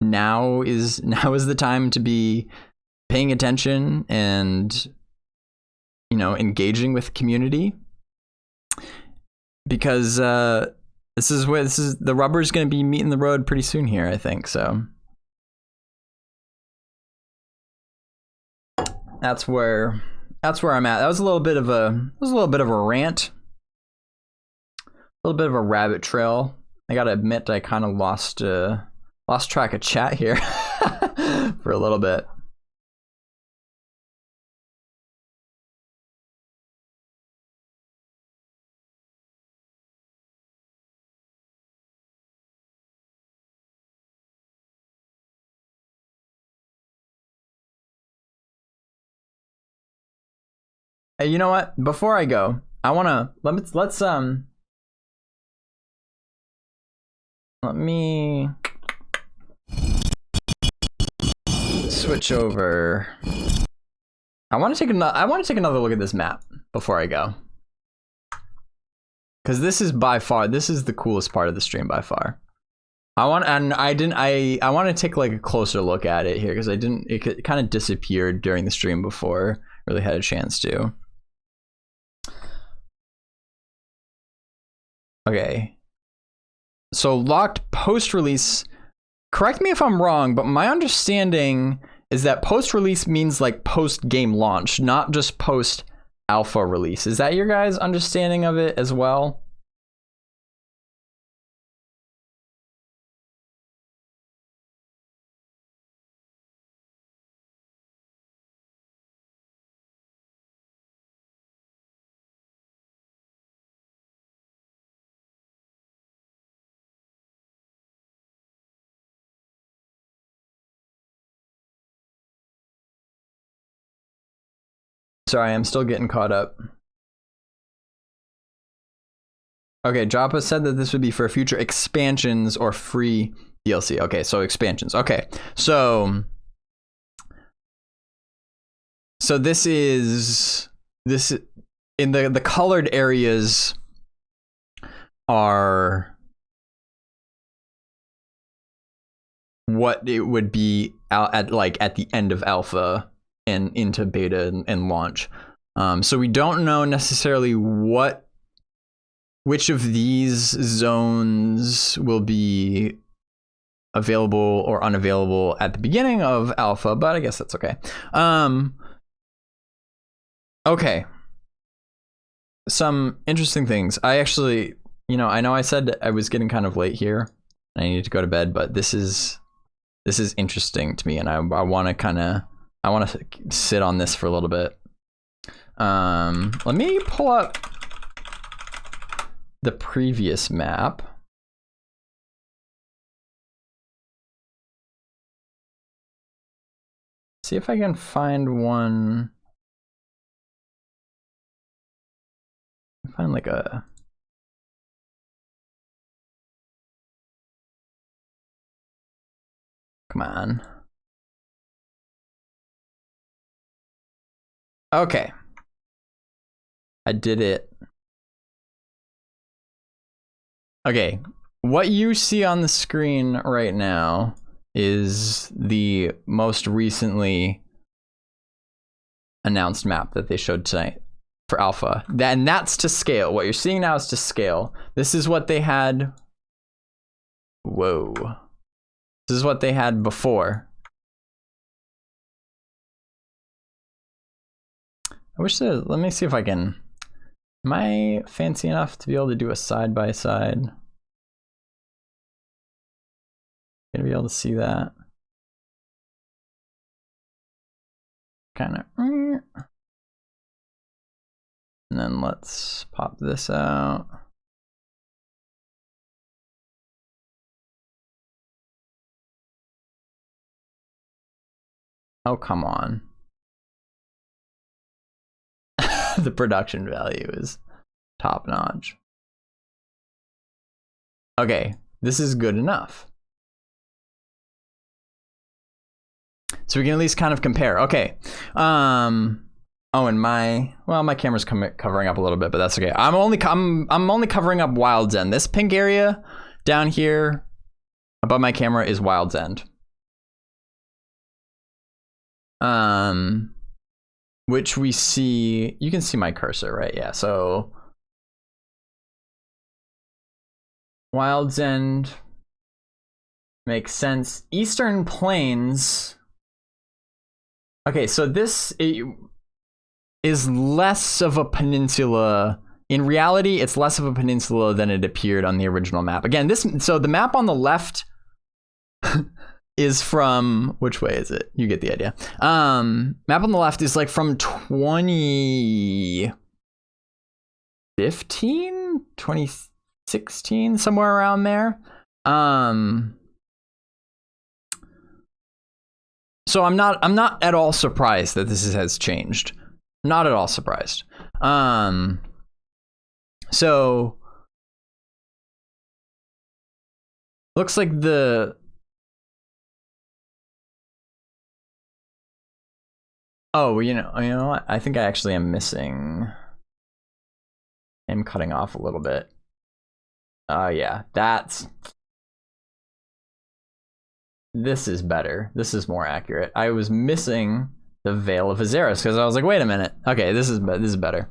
now is the time to be paying attention and, you know, engaging with community, because this is the rubber's going to be meeting the road pretty soon here, I think. So that's where I'm at. That was a little bit of a rant, a little bit of a rabbit trail. I gotta admit, I kind of lost track of chat here for a little bit. Hey, you know what? Before I go, I wanna let's let me switch over. I want to take another look at this map before I go, because this is the coolest part of the stream by far. I want to take like a closer look at it here, because it kind of disappeared during the stream before I really had a chance to. Okay, so locked post-release. Correct me if I'm wrong, but my understanding is that post-release means like post-game launch, not just post-alpha release. Is that your guys' understanding of it as well? Sorry, I'm still getting caught up. Okay, Joppa said that this would be for future expansions or free DLC. Okay, so expansions. Okay, so this in the colored areas are what it would be out at, like at the end of alpha and into beta and launch. So we don't know necessarily which of these zones will be available or unavailable at the beginning of alpha, but I guess that's okay. Okay. Some interesting things. I actually, you know I said I was getting kind of late here and I need to go to bed, but this is interesting to me, and I want to sit on this for a little bit. Let me pull up the previous map. See if I can find one. Find like a. Come on. Okay. I did it. Okay. What you see on the screen right now is the most recently announced map that they showed tonight for alpha. And that's to scale. What you're seeing now is to scale. This is what they had. Whoa. This is what they had before. I wish that, let me see if I can. Am I fancy enough to be able to do a side by side? Gonna be able to see that. Kind of. And then let's pop this out. Oh, come on. the production value is top notch. Okay, this is good enough. So we can at least kind of compare. Okay. Oh, and my camera's covering up a little bit, but that's okay. I'm only covering up Wild's End. This pink area down here above my camera is Wild's End. Which we see, you can see my cursor, right? Yeah, so Wild's End makes sense. Eastern Plains. Okay, so this is less of a peninsula. In reality, it's less of a peninsula than it appeared on the original map. Again, so the map on the left is from, which way is it? You get the idea. Map on the left is like from 2015, 2016, somewhere around there. So I'm not at all surprised that this has changed. Not at all surprised. So looks like oh, you know what? I think I actually am missing. I'm cutting off a little bit. Yeah, this is better. This is more accurate. I was missing the Veil of Azeris because I was like, wait a minute. Okay, this is better.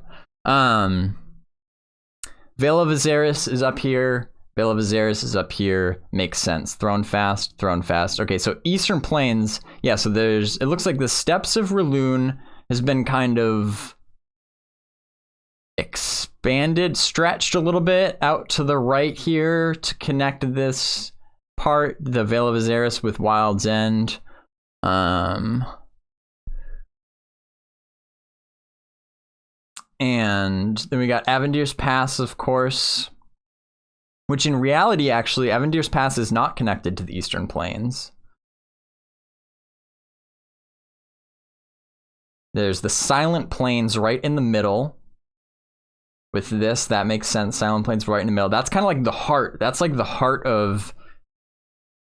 Veil of Azeris is up here. Veil of Azeris is up here. Makes sense. Thrown fast. Okay, so Eastern Plains. Yeah, so it looks like the Steppes of Raloon has been kind of expanded, stretched a little bit out to the right here to connect this part, the Veil of Azeris, with Wild's End. And then we got Avendir's Pass, of course, which in reality, actually, Avendir's Pass is not connected to the Eastern Plains. There's the Silent Plains right in the middle. With this, that makes sense. Silent Plains right in the middle. That's kind of like the heart. That's like the heart of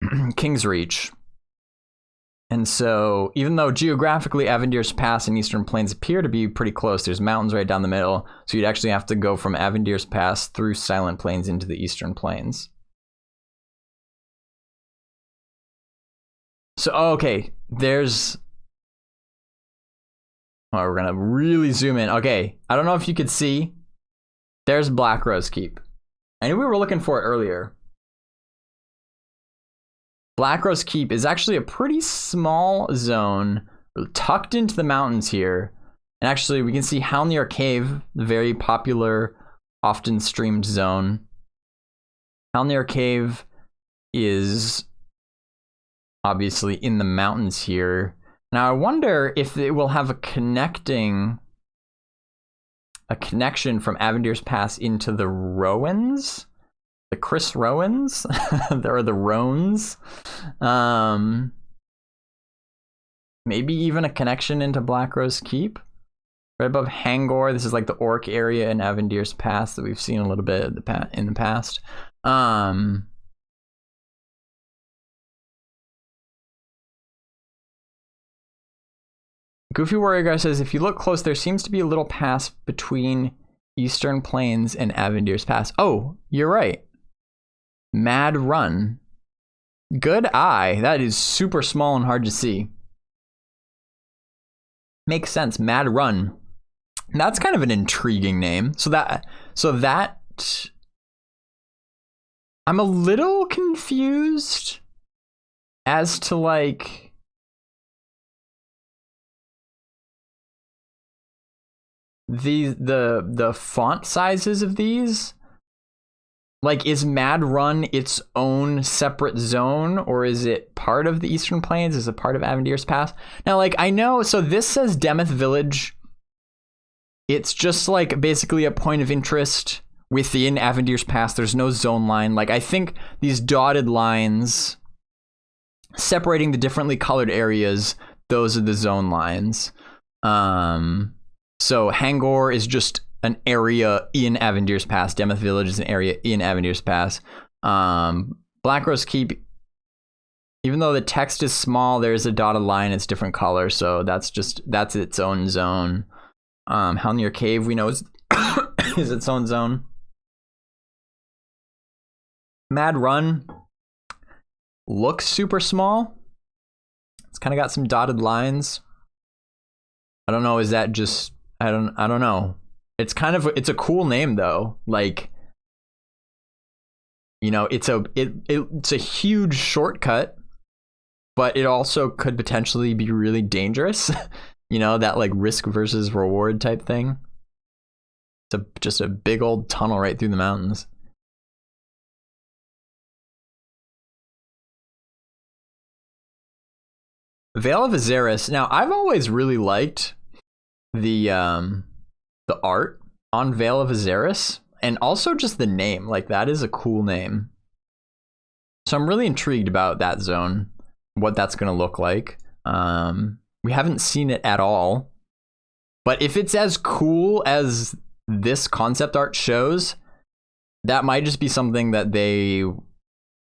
Kingsreach. And so, even though geographically Avendir's Pass and Eastern Plains appear to be pretty close, there's mountains right down the middle, so you'd actually have to go from Avendir's Pass through Silent Plains into the Eastern Plains. So, okay, we're gonna really zoom in. Okay, I don't know if you could see, there's Black Rose Keep. I knew we were looking for it earlier. Black Rose Keep is actually a pretty small zone tucked into the mountains here. And actually, we can see Halnir Cave, the very popular, often streamed zone. Halnir Cave is obviously in the mountains here. Now, I wonder if it will have a connection from Avendir's Pass into the Rowans. The Chris Rowans, or the Roans. Maybe even a connection into Black Rose Keep. Right above Hangor, this is like the Orc area in Avendir's Pass that we've seen a little bit in the past. Goofy Warrior Guy says, if you look close, there seems to be a little pass between Eastern Plains and Avendir's Pass. Oh, you're right. Mad Run. Good eye. That is super small and hard to see. Makes sense. Mad Run. That's kind of an intriguing name. So that I'm a little confused as to like the font sizes of these. Like, is Mad Run its own separate zone, or is it part of the Eastern Plains? Is it part of Avendir's Pass? Now, like, I know, so this says Demeth Village. It's just, like, basically a point of interest within Avendir's Pass. There's no zone line. Like, I think these dotted lines separating the differently colored areas, those are the zone lines. So Hangor is just an area in Avendir's Pass. Demeth Village is an area in Avendir's Pass. Blackrose Keep, even though the text is small, there's a dotted line. It's different color, so that's its own zone. Helnir Cave, we know, is its own zone. Mad Run looks super small. It's kind of got some dotted lines. I don't know. Is that just? I don't know. It's a cool name though. Like, you know, it's a huge shortcut, but it also could potentially be really dangerous. You know, that like risk versus reward type thing. It's just a big old tunnel right through the mountains. Vale of Azeris. Now, I've always really liked the art on Vale of Azeris, and also just the name. Like, that is a cool name. So I'm really intrigued about that zone, what that's going to look like. We haven't seen it at all, but if it's as cool as this concept art shows, that might just be something that they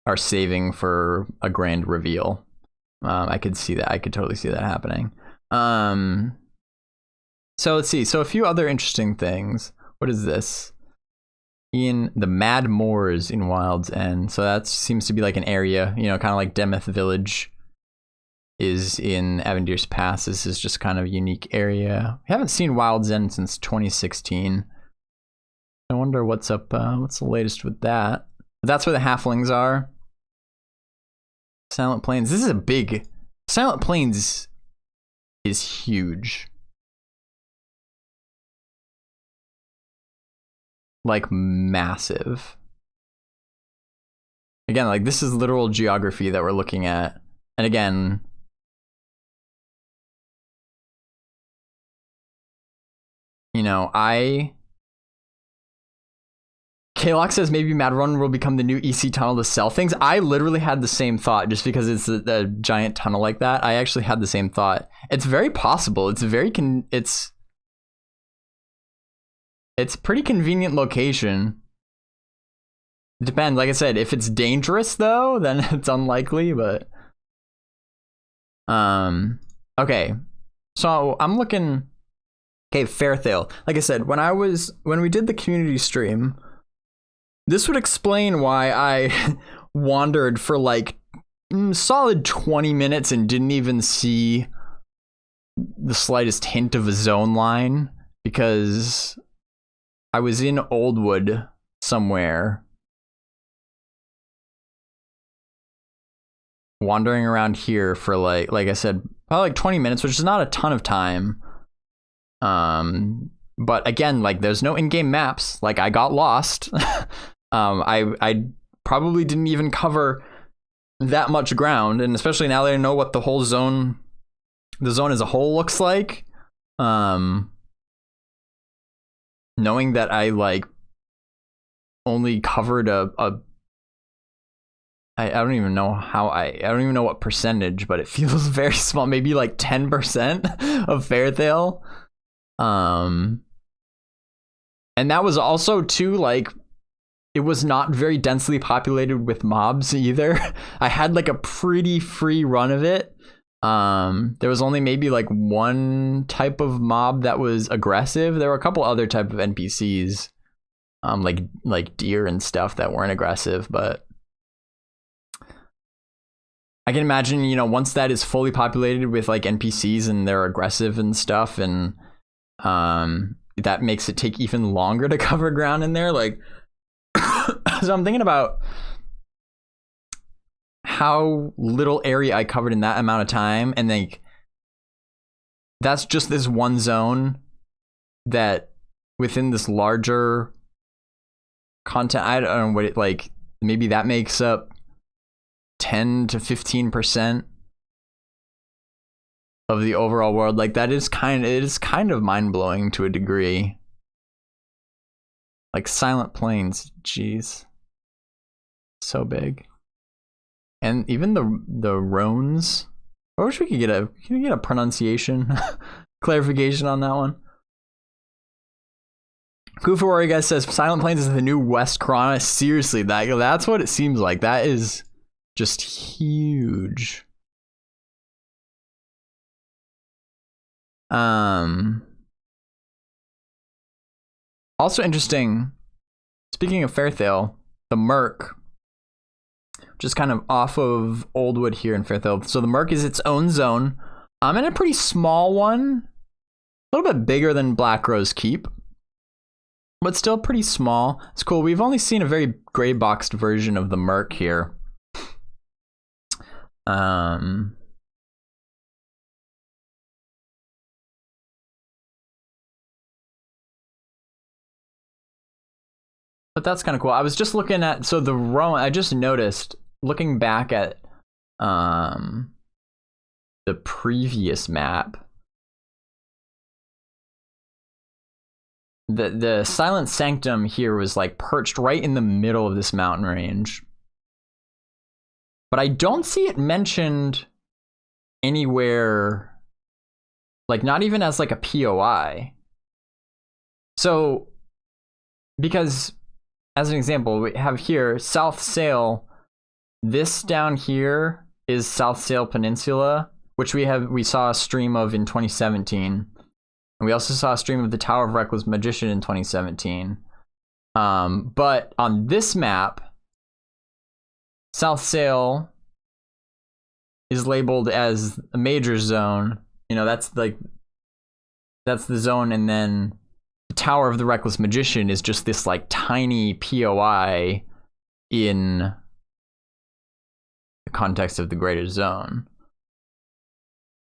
are saving for a grand reveal. I could see that. I could totally see that happening. So let's see. So a few other interesting things. What is this? In the Mad Moors in Wild's End. So that seems to be like an area, you know, kind of like Demeth Village is in Avendir's Pass. This is just kind of a unique area. We haven't seen Wild's End since 2016. I wonder what's up. What's the latest with that? That's where the halflings are. Silent Plains. This is a big. Silent Plains is huge. Like massive. Again, like this is literal geography that we're looking at. And again, you know, Kaylock says maybe Mad Run will become the new EC tunnel to sell things. I literally had the same thought just because it's a giant tunnel like that. I actually had the same thought. It's very possible. It's very it's pretty convenient location. It depends. Like I said, if it's dangerous though, then it's unlikely, but okay. So I'm looking. Okay, Fairthale. Like I said, when we did the community stream, this would explain why I wandered for like solid 20 minutes and didn't even see the slightest hint of a zone line, because I was in Oldwood somewhere, wandering around here for like I said, probably like 20 minutes, which is not a ton of time. But again, like there's no in-game maps. Like I got lost. I probably didn't even cover that much ground, and especially now that I know what the zone as a whole looks like. Knowing that I like only covered I don't even know I don't even know what percentage, but it feels very small, maybe like 10% of Fairthale. And that was also too, like, it was not very densely populated with mobs either. I had like a pretty free run of it. There was only maybe like one type of mob that was aggressive. There were a couple other type of NPCs, like deer and stuff that weren't aggressive, but I can imagine, you know, once that is fully populated with like NPCs and they're aggressive and stuff, and that makes it take even longer to cover ground in there. Like, so I'm thinking about how little area I covered in that amount of time, and like that's just this one zone that within this larger content, I don't know what it, like maybe that makes up 10 to 15% of the overall world. Like that is kind of mind-blowing to a degree. Like Silent Plains, jeez, so big. And even the Rones, I wish we could get a pronunciation clarification on that one. Goofer Warrior guy says Silent Plains is the new West Corona. Seriously, that's what it seems like. That is just huge. Also interesting, speaking of Fairthale, the Merc, just kind of off of Oldwood here in Fairthale. So the Merc is its own zone. I'm in a pretty small one, a little bit bigger than Black Rose Keep, but still pretty small. It's cool. We've only seen a very gray boxed version of the Merc here. But that's kind of cool. I was just looking at, so the Rowan, I just noticed, looking back at the previous map, the Silent Sanctum here was like perched right in the middle of this mountain range. But I don't see it mentioned anywhere, like not even as like a POI. So, because as an example, we have here South Sail. This down here is South Sail Peninsula, which we saw a stream of in 2017. And we also saw a stream of the Tower of Reckless Magician in 2017. But on this map, South Sail is labeled as a major zone. You know, that's the zone, and then the Tower of the Reckless Magician is just this like tiny POI in the context of the greater zone.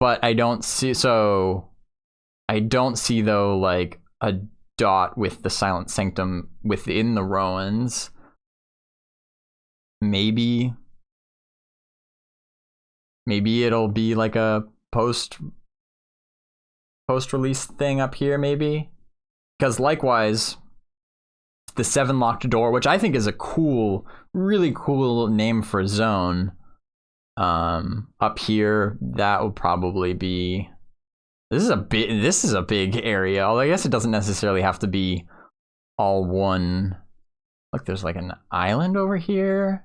But I don't see though like a dot with the Silent Sanctum within the Rowans. Maybe it'll be like a post-release thing up here, maybe. Because likewise, the Seven Locked Door, which I think is a cool, really cool name for a zone, up here, that will probably be. This is a big area. Although I guess it doesn't necessarily have to be all one. Look, there's like an island over here.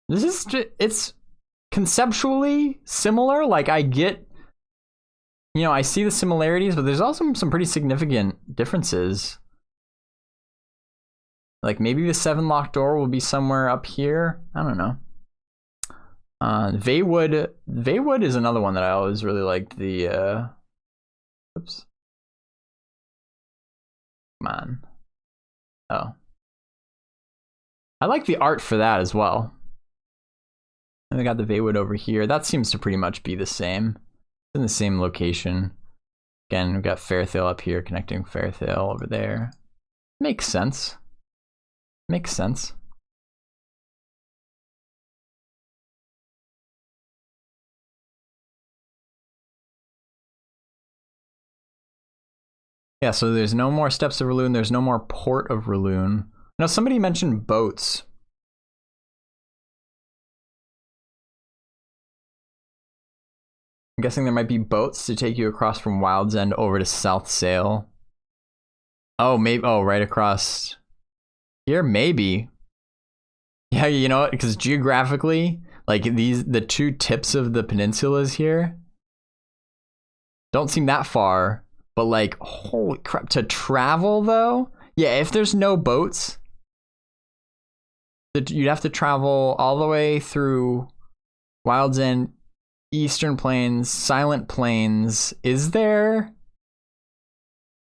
It's conceptually similar. Like I get, I see the similarities, but there's also some pretty significant differences. Like maybe the Seven Locked Door will be somewhere up here. I don't know. Veywood is another one that I always really liked. The oops. Come on. Oh. I like the art for that as well. And we got the Veywood over here. That seems to pretty much be the same. It's in the same location. Again, we've got Fairthale up here connecting Fairthale over there. Makes sense. Makes sense. Yeah, so there's no more Steps of Raloon. There's no more Port of Raloon. Now, somebody mentioned boats. I'm guessing there might be boats to take you across from Wild's End over to South Sail. Oh, maybe. Oh, right across here, maybe. Yeah, you know what? Because geographically, like the two tips of the peninsulas here don't seem that far. But like, holy crap, to travel though? Yeah, if there's no boats, you'd have to travel all the way through Wild's End, Eastern Plains, Silent Plains. Is there?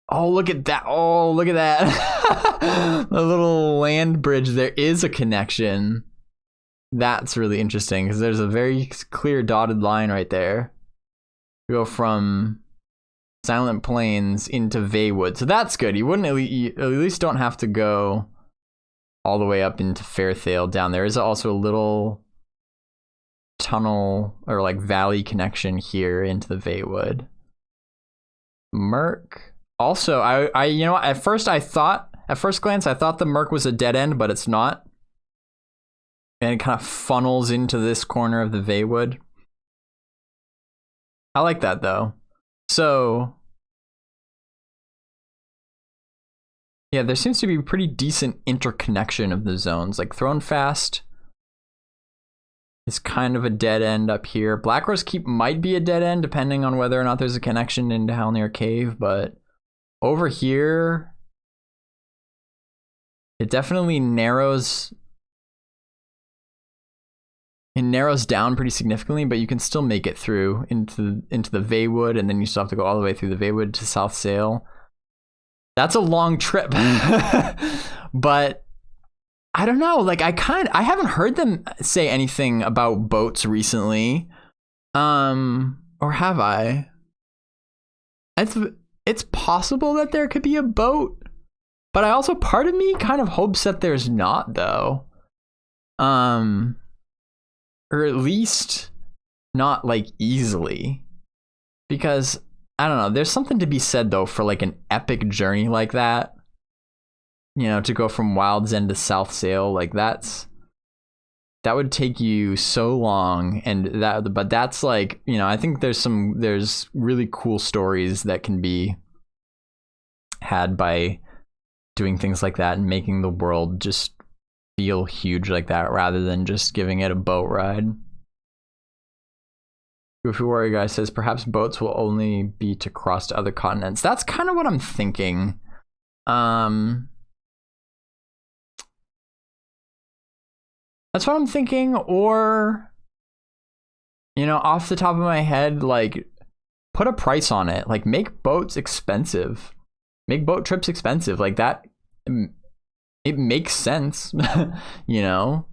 Oh, look at that. Oh, look at that. The little land bridge. There is a connection. That's really interesting because there's a very clear dotted line right there. We go from Silent Plains into Veywood. So that's good. You wouldn't at least don't have to go all the way up into Fairthale down there. Is also a little tunnel or like valley connection here into the Veywood. Merc. Also, I at first glance I thought the Merc was a dead end, but it's not. And it kind of funnels into this corner of the Veywood. I like that though. So Yeah, there seems to be pretty decent interconnection of the zones. Like Throne Fast is kind of a dead end up here. Black Rose Keep might be a dead end depending on whether or not there's a connection into Halnir Cave, but over here it definitely narrows. It narrows down pretty significantly, but you can still make it through into the Veywood, and then you still have to go all the way through the Veywood to South Sail. That's a long trip. But I don't know, like I haven't heard them say anything about boats recently. Or have I? It's possible that there could be a boat, but I also, part of me kind of hopes that there's not, though. Or at least not like easily, because I don't know, there's something to be said though for like an epic journey like that, you know, to go from Wild's End to South Sail, like that would take you so long, and but that's like, you know, I think there's really cool stories that can be had by doing things like that and making the world just feel huge like that rather than just giving it a boat ride. Goofy Warrior Guy says perhaps boats will only be to cross to other continents. That's kind of what I'm thinking. That's what I'm thinking, or, you know, off the top of my head, like put a price on it. Like make boats expensive. Make boat trips expensive. Like that, it makes sense. You know,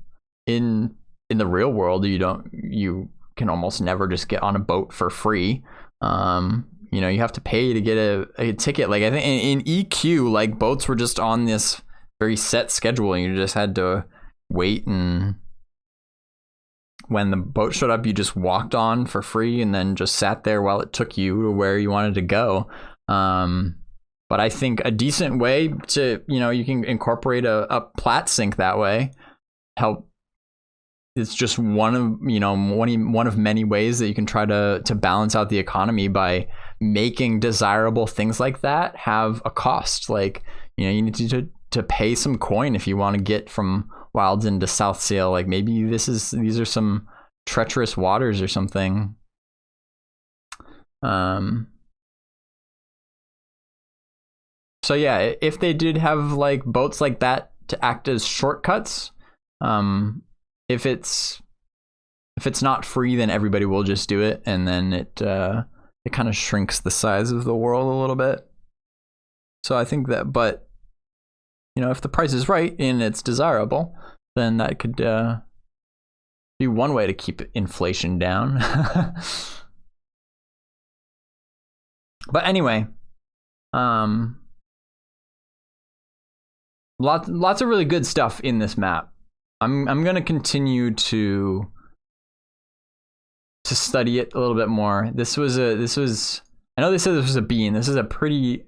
in the real world, you can almost never just get on a boat for free. You know, you have to pay to get a ticket. Like I think in EQ, like boats were just on this very set schedule, and you just had to wait, and when the boat showed up, you just walked on for free and then just sat there while it took you to where you wanted to go. But I think a decent way to, you know, you can incorporate a plat sync that way. It's just one of many ways that you can try to balance out the economy by making desirable things like that have a cost. Like, you know, you need to pay some coin if you want to get from Wild's End to South Sail. Like maybe these are some treacherous waters or something. So yeah, if they did have like boats like that to act as shortcuts, if it's not free, then everybody will just do it, and then it kind of shrinks the size of the world a little bit. So I think that, but you know, if the price is right and it's desirable, then that could be one way to keep inflation down. But anyway, lots of really good stuff in this map. I'm gonna continue to study it a little bit more. I know they said this was a bean. This is a pretty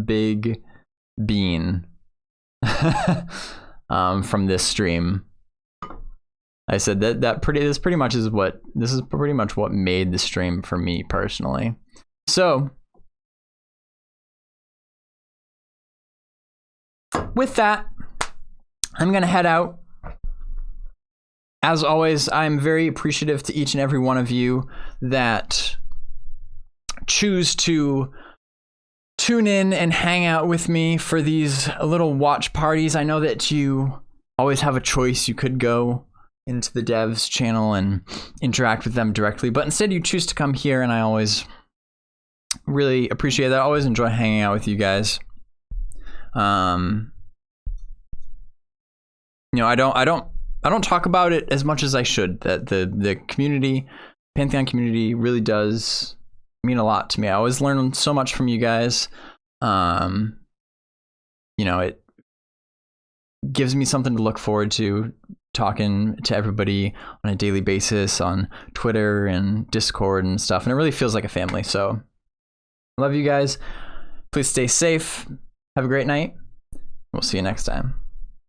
big bean from this stream. I said this is pretty much what made the stream for me personally. So with that, I'm gonna head out. As always, I'm very appreciative to each and every one of you that choose to tune in and hang out with me for these little watch parties. I know that you always have a choice. You could go into the devs channel and interact with them directly, but instead you choose to come here, and I always really appreciate that. I always enjoy hanging out with you guys. You know, I don't talk about it as much as I should. That the community, Pantheon community, really does mean a lot to me. I always learn so much from you guys. You know, it gives me something to look forward to, talking to everybody on a daily basis on Twitter and Discord and stuff, and it really feels like a family. So I love you guys. Please stay safe. Have a great night. We'll see you next time.